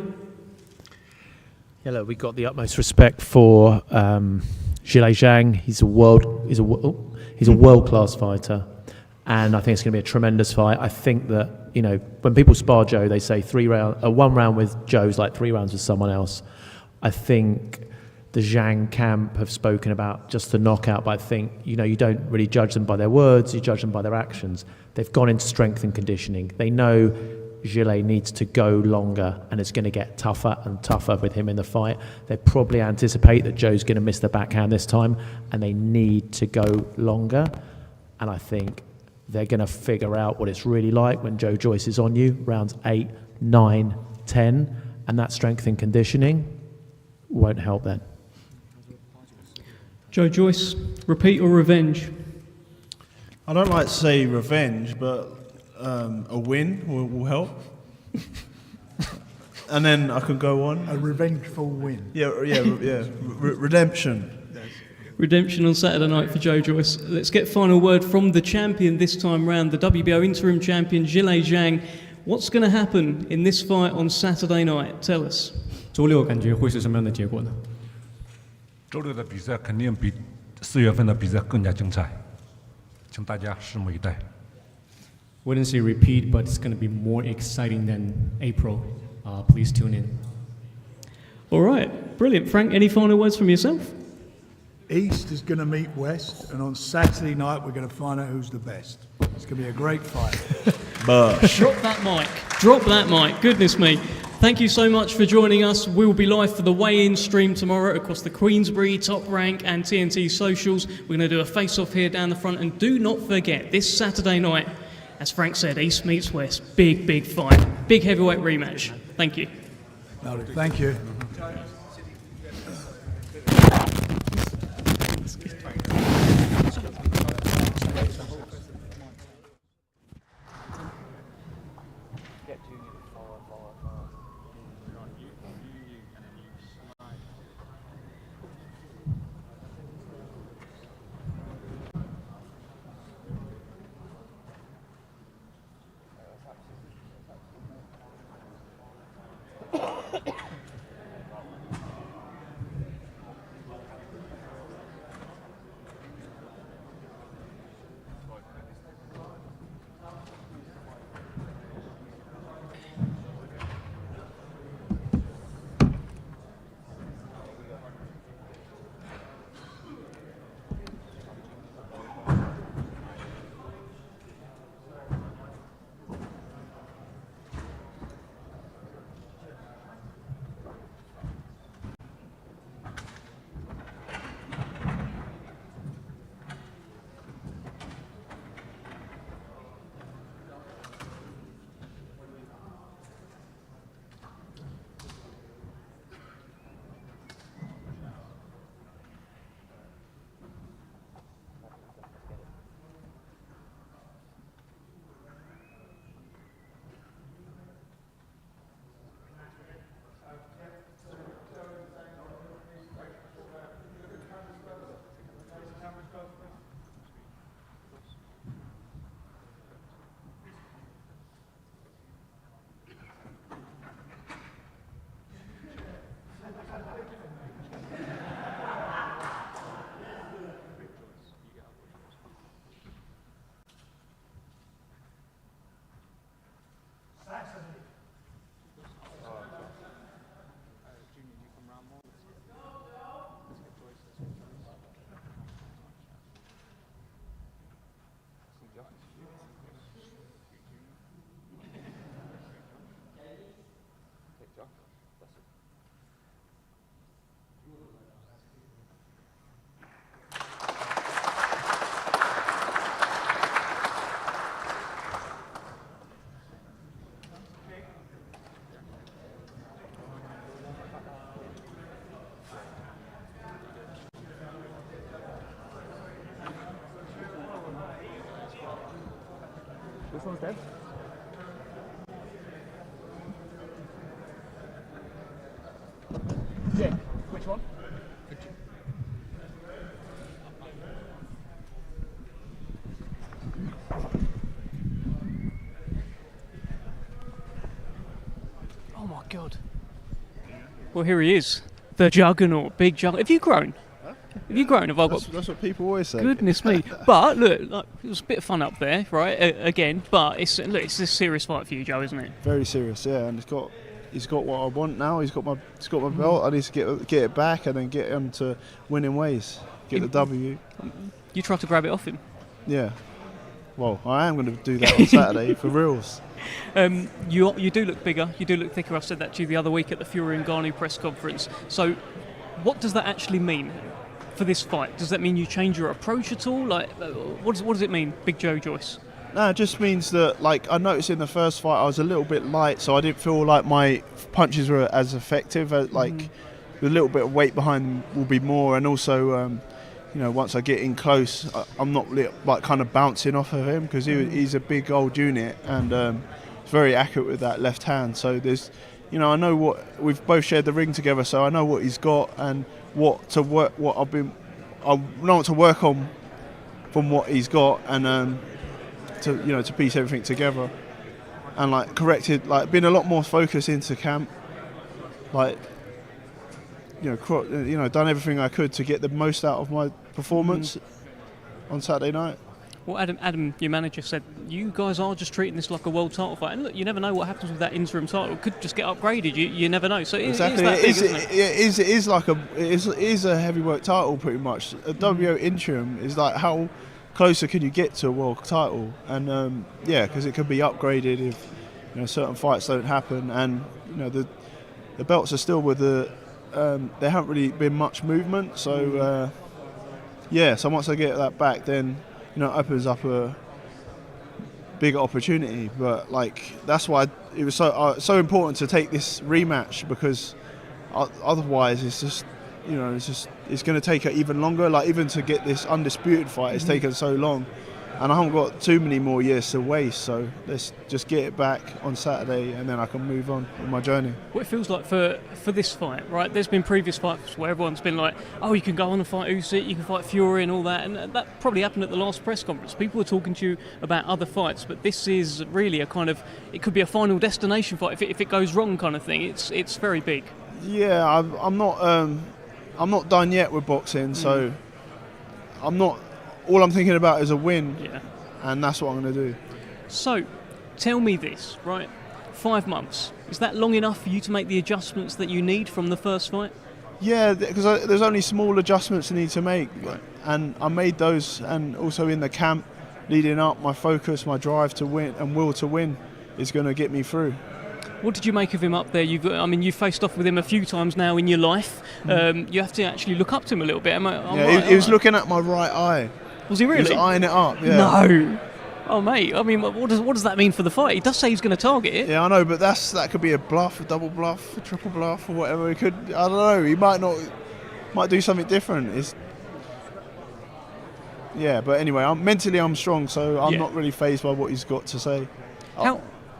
Yeah, look, we've got the utmost respect for Zhilei Zhang. He's a world-class fighter, and I think it's going to be a tremendous fight. I think that, you know, when people spar Joe, they say 1 round with Joe's like 3 rounds with someone else. I think the Zhang camp have spoken about just the knockout, but I think, you know, you don't really judge them by their words, you judge them by their actions. They've gone into strength and conditioning. They know Zhilei needs to go longer, and it's going to get tougher and tougher with him in the fight. They probably anticipate that Joe's going to miss the backhand this time, and they need to go longer. And I think they're going to figure out what it's really like when Joe Joyce is on you, rounds 8, 9, 10, and that strength and conditioning won't help then. Joe Joyce, repeat or revenge? I don't like to say revenge, but a win will help. And then I can go on. A revengeful win. Yeah. Redemption. Redemption on Saturday night for Joe Joyce. Let's get final word from the champion this time round, the WBO interim champion, Zhilei Zhang. What's going to happen in this fight on Saturday night? Tell us. 周六感觉会是什么样的结果呢？周六的比赛肯定比4月份的比赛更加精彩，请大家拭目以待。 Wouldn't say repeat, but it's going to be more exciting than April. Please tune in. All right, brilliant. Frank, any final words from yourself? East is going to meet West, and on Saturday night we're going to find out who's the best. It's going to be a great fight. Drop that mic. Drop that mic. Goodness me. Thank you so much for joining us. We will be live for the weigh-in stream tomorrow across the Queensberry, Top Rank and TNT socials. We're going to do a face-off here down the front, and do not forget, this Saturday night, as Frank said, East meets West. Big, big fight. Big heavyweight rematch. Thank you. Thank you. This one's dead. Yeah. Which one? Oh my God. Well, here he is. The juggernaut, big juggernaut. Have you grown? Have you grown? Have I got? That's what people always say. Goodness me! But look, like, it was a bit of fun up there, right? Again, but it's a serious fight for you, Joe, isn't it? Very serious, yeah. And he's got what I want now. He's got my belt. I need to get it back and then get him to winning ways. Get the W. You tried to grab it off him. Yeah. Well, I am going to do that on Saturday for reals. You do look bigger. You do look thicker. I said that to you the other week at the Fury and Ngannou press conference. So, what does that actually mean for this fight? Does that mean you change your approach at all? Like, what does it mean, Big Joe Joyce? No, it just means that, like, I noticed in the first fight I was a little bit light, so I didn't feel like my punches were as effective. Like, with a little bit of weight behind them will be more, and also, you know, once I get in close, I'm not like kind of bouncing off of him because he's a big old unit and he's very accurate with that left hand. So there's, you know, I know what we've both shared the ring together, so I know what he's got and what to work, I know what to work on from what he's got, and to piece everything together and like corrected, like been a lot more focused into camp, like done everything I could to get the most out of my performance on Saturday night. Well, Adam, your manager said you guys are just treating this like a world title fight, and look, you never know what happens with that interim title. It could just get upgraded. You never know. So exactly, it is a heavyweight title pretty much. A WO interim is like how closer can you get to a world title, and because it could be upgraded if certain fights don't happen, and the belts are still with the. There haven't really been much movement, so so once I get that back, then it opens up a bigger opportunity. But like that's why it was so important to take this rematch, because otherwise it's just it's going to take even longer. Like even to get this undisputed fight, it's taken so long, and I haven't got too many more years to waste. So let's just get it back on Saturday, and then I can move on with my journey. What it feels like for this fight, right? There's been previous fights where everyone's been like, "Oh, you can go on and fight Usyk, you can fight Fury, and all that," and that probably happened at the last press conference. People were talking to you about other fights, but this is really a kind of, it could be a final destination fight if it goes wrong, kind of thing. It's very big. Yeah, I'm not done yet with boxing, so I'm not. All I'm thinking about is a win, and that's what I'm going to do. So, tell me this, right? 5 months. Is that long enough for you to make the adjustments that you need from the first fight? Yeah, because there's only small adjustments I need to make, and I made those, and also in the camp leading up, my focus, my drive to win and will to win is going to get me through. What did you make of him up there? You've faced off with him a few times now in your life. You have to actually look up to him a little bit. He was looking at my right eye. Was he really? He was eyeing it up, yeah. No. Oh, mate, I mean, what does that mean for the fight? He does say he's going to target it. Yeah, I know, but that could be a bluff, a double bluff, a triple bluff, or whatever. He could, I don't know, he might do something different. But anyway, mentally I'm strong, so I'm not really fazed by what he's got to say.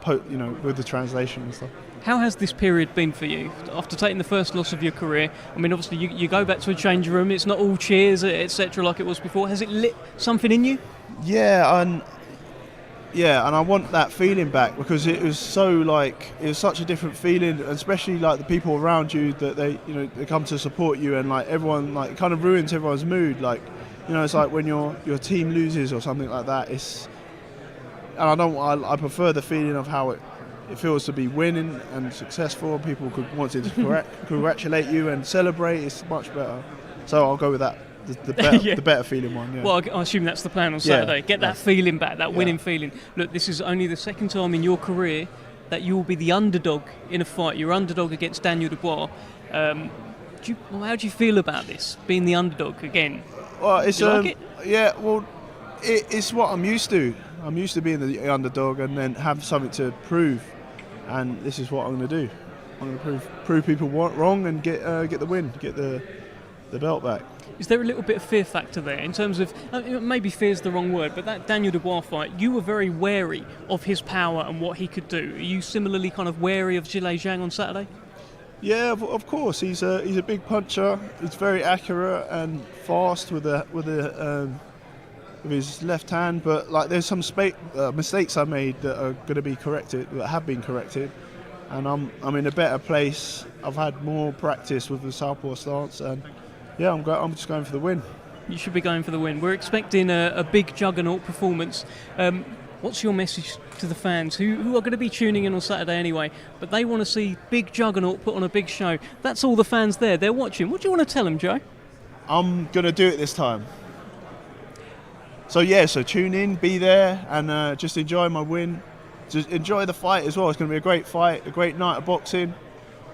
With the translation and stuff. How has this period been for you after taking the first loss of your career? I mean, obviously you go back to a change room. It's not all cheers, etc., like it was before. Has it lit something in you? Yeah, and I want that feeling back, because it was such a different feeling, especially like the people around you that they come to support you, and like everyone, like it kind of ruins everyone's mood. Like it's like when your team loses or something like that. I prefer the feeling of how it feels to be winning and successful, and people could want to congratulate you and celebrate. It's much better. So I'll go with that, the better feeling one. Yeah. Well, I assume that's the plan on Saturday. Get that feeling back, that winning feeling. Look, this is only the second time in your career that you will be the underdog in a fight. You're underdog against Daniel Dubois. How do you feel about this, being the underdog again? Well, it's do you like it? Yeah. Well, it's what I'm used to. I'm used to being the underdog and then have something to prove, and this is what I'm going to do. I'm going to prove people wrong and get the win, get the belt back. Is there a little bit of fear factor there in terms of, maybe fear is the wrong word, but that Daniel Dubois fight, you were very wary of his power and what he could do. Are you similarly kind of wary of Zhilei Zhang on Saturday? Yeah, of course. He's a big puncher. He's very accurate and fast with his left hand. But like, there's some mistakes I made that are going to be corrected, that have been corrected, and I'm in a better place. I've had more practice with the southpaw stance, and yeah, I'm just going for the win. You should be going for the win. We're expecting a big juggernaut performance. What's your message to the fans who are going to be tuning in on Saturday anyway, but they want to see big juggernaut put on a big show? That's all the fans there. They're watching. What do you want to tell them, Joe? I'm going to do it this time. So tune in, be there, and just enjoy my win. Just enjoy the fight as well. It's going to be a great fight, a great night of boxing.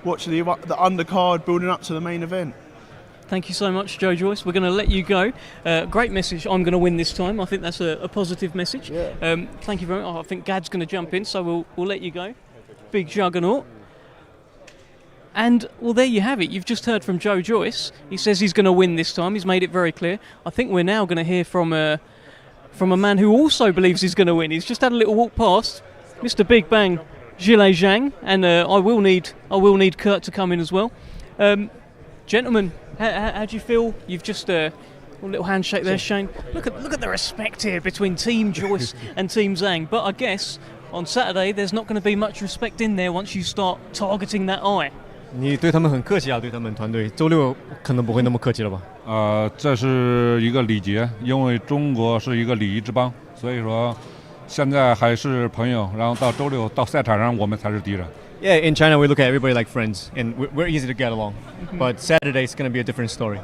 Watch the undercard building up to the main event. Thank you so much, Joe Joyce. We're going to let you go. Great message. I'm going to win this time. I think that's a positive message. Yeah. Thank you very much. I think Gad's going to jump in, so we'll let you go. Big juggernaut. And, well, there you have it. You've just heard from Joe Joyce. He says he's going to win this time. He's made it very clear. I think we're now going to hear from a man who also believes he's going to win. He's just had a little walk past, Mr. Big Bang, Zhilei Zhang, and I will need Kurt to come in as well. Gentlemen, how do you feel? You've just a little handshake there, Shane. Look at the respect here between Team Joyce and Team Zhang. But I guess on Saturday there's not going to be much respect in there once you start targeting that eye. 你对他们很客气啊，对他们团队。周六可能不会那么客气了吧？这是一个礼节，因为中国是一个礼仪之邦，所以说现在还是朋友，然后到周六到赛场上我们才是敌人。Yeah, in China we look at everybody like friends, and we're easy to get along. But Saturday is going to be a different story.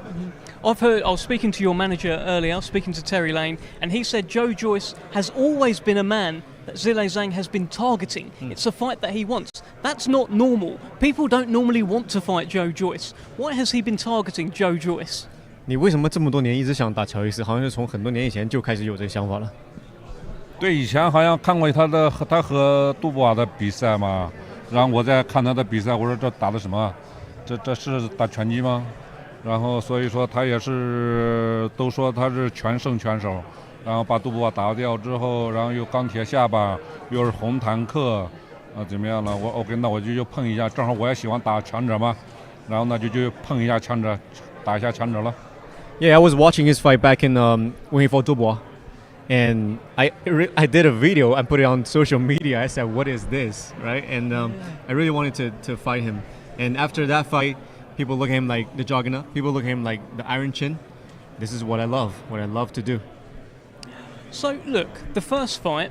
I was speaking to your manager earlier, I was speaking to Terry Lane, and he said Joe Joyce has always been a man that Zhilei Zhang has been targeting. It's a fight that he wants. That's not normal. People don't normally want to fight Joe Joyce. Why has he been targeting Joe Joyce? 你为什么这么多年一直想打乔伊斯？好像是从很多年以前就开始有这个想法了。对，以前好像看过他和杜布瓦的比赛嘛。然后我在看他的比赛，我说这打的什么？这是打拳击吗？然后所以说他也是都说他是全胜拳手，然后把杜布瓦打掉之后，然后又钢铁下巴，又是红坦克，怎么样了？OK， 那我就碰一下，正好我也喜欢打强者嘛，然后那就碰一下强者，打一下强者了。Yeah, I was watching his fight back in when he fought Dubois. And I did a video, I put it on social media. I said, what is this, right? And I really wanted to fight him. And after that fight, people look at him like the juggernaut. People look at him like the Iron Chin. This is what I love to do. So, look, the first fight,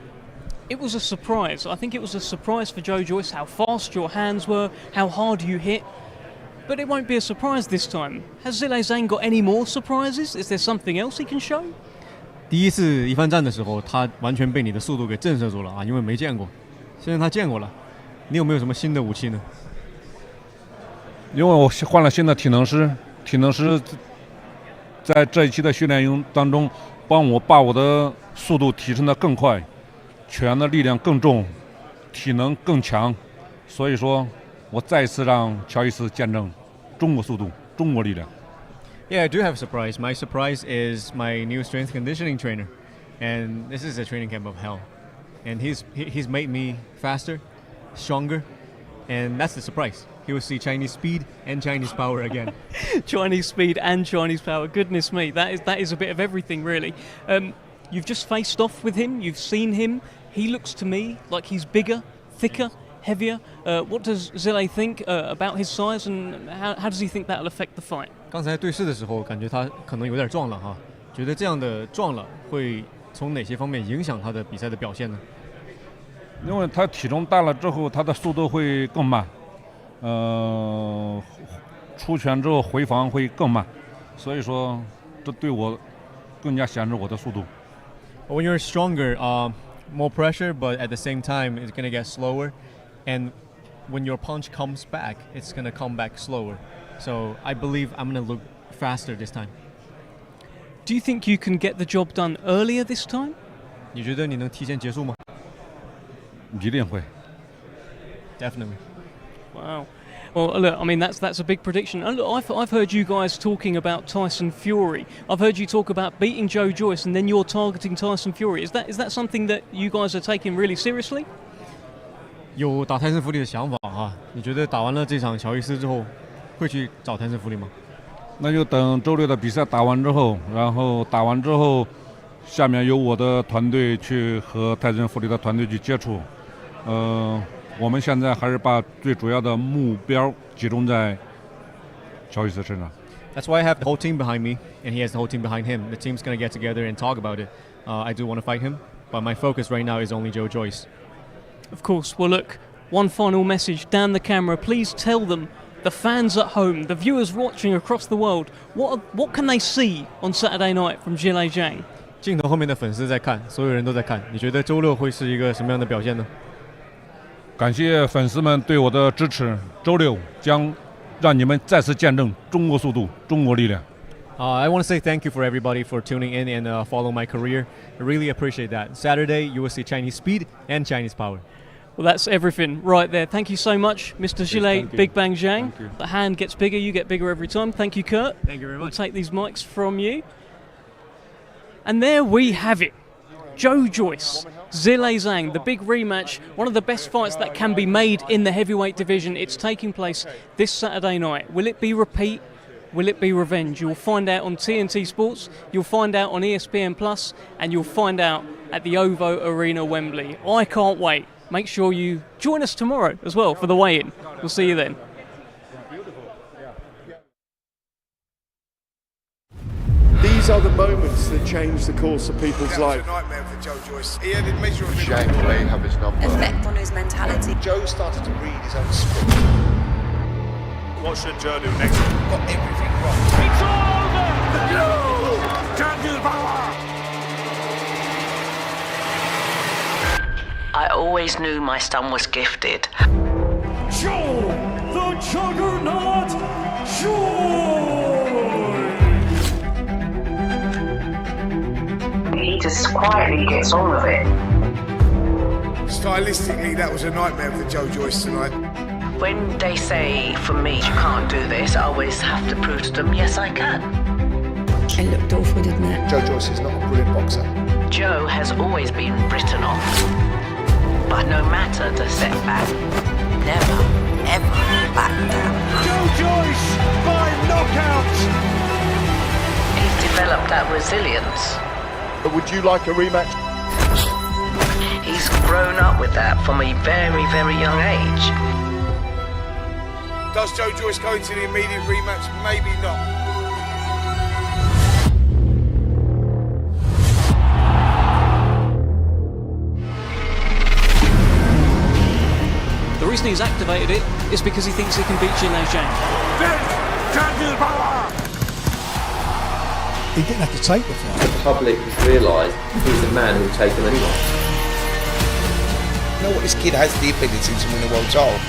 it was a surprise. I think it was a surprise for Joe Joyce, how fast your hands were, how hard you hit. But it won't be a surprise this time. Has Zhilei Zhang got any more surprises? Is there something else he can show? 第一次一番战的时候，他完全被你的速度给震慑住了啊！因为没见过，现在他见过了。你有没有什么新的武器呢？因为我换了新的体能师在这一期的训练营当中，把我的速度提升得更快，拳的力量更重，体能更强。所以说，我再一次让乔伊斯见证中国速度、中国力量。Yeah, I do have a surprise. My surprise is my new strength conditioning trainer. And this is a training camp of hell. And he's made me faster, stronger, and that's the surprise. He will see Chinese speed and Chinese power again. Chinese speed and Chinese power. Goodness me, that is a bit of everything, really. You've just faced off with him. You've seen him. He looks to me like he's bigger, thicker, heavier. What does Zhilei think about his size, and how does he think that'll affect the fight? 刚才对视的时候，感觉他可能有点壮了哈。觉得这样的壮了会从哪些方面影响他的比赛的表现呢？因为他体重大了之后，他的速度会更慢，出拳之后回防会更慢，所以说这对我更加限制我的速度。When you're stronger, more pressure, but at the same time, it's gonna get slower, and when your punch comes back, it's gonna come back slower. So I believe I'm gonna look faster this time. Do you think you can get the job done earlier this time? 你觉得你能提前结束吗？一定会。Definitely. Wow. Well, look, I mean, that's a big prediction. And look, I've heard you guys talking about Tyson Fury. I've heard you talk about beating Joe Joyce and then you're targeting Tyson Fury. Is that something that you guys are taking really seriously? 有打泰森福利的想法哈？你觉得打完了这场乔伊斯之后，会去找泰森福利吗？那就等周六的比赛打完之后，然后打完之后，下面由我的团队去和泰森福利的团队去接触。我们现在还是把最主要的目标集中在乔伊斯身上。That's why I have the whole team behind me, and he has the whole team behind him. The team's gonna get together and talk about it. I do want to fight him, but my focus right now is only Joe Joyce. Of course. Well, look, one final message. Dan the camera, please tell them, the fans at home, the viewers watching across the world, what can they see on Saturday night from Zhilei Zhang? 镜头后面的粉丝在看，所有人都在看。你觉得周六会是一个什么样的表现呢？感谢粉丝们对我的支持。周六将让你们再次见证中国速度、中国力量。I want to say thank you for everybody for tuning in and follow my career. I really appreciate that. Saturday, you will see Chinese speed and Chinese power. Well, that's everything right there. Thank you so much, Mr. Zhilei Big Bang Zhang. Thank you. The hand gets bigger, you get bigger every time. Thank you, Kurt. Thank you very much. We'll take these mics from you. And there we have it. Joe Joyce, Zhilei Zhang, the big rematch, one of the best fights that can be made in the heavyweight division. It's taking place this Saturday night. Will it be repeat? Will it be revenge? You'll find out on TNT Sports, you'll find out on ESPN Plus, and you'll find out at the OVO Arena, Wembley. I can't wait. Make sure you join us tomorrow as well for the weigh-in. We'll see you then. These are the moments that change the course of people's life. That was a nightmare for Joe Joyce. He had a measure of Shame they have his number. Effect on his mentality. Joe started to read his own script. What should Joe do next? Got everything wrong. It's all over! You can't use power! I always knew my son was gifted. Joe, the juggernaut, Joyce! He just quietly gets on with it. Stylistically, that was a nightmare for Joe Joyce tonight. When they say, for me, you can't do this, I always have to prove to them, yes, I can. It looked awful, didn't it? Joe Joyce is not a brilliant boxer. Joe has always been written off. But no matter the setback, never, ever back down. Joe Joyce by knockout! He's developed that resilience. Would you like a rematch? He's grown up with that from a very, very young age. Does Joe Joyce go into the immediate rematch? Maybe not. The reason he's activated it is because he thinks he can beat Zhilei Zhang. Can't use power! He didn't have to take the fight. The public has realised he's a man who'll take them anyway. You know what? This kid has the ability to win a world title.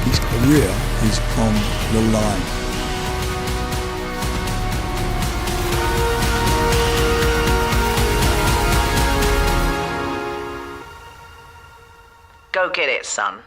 His career is on the line. Go get it, son.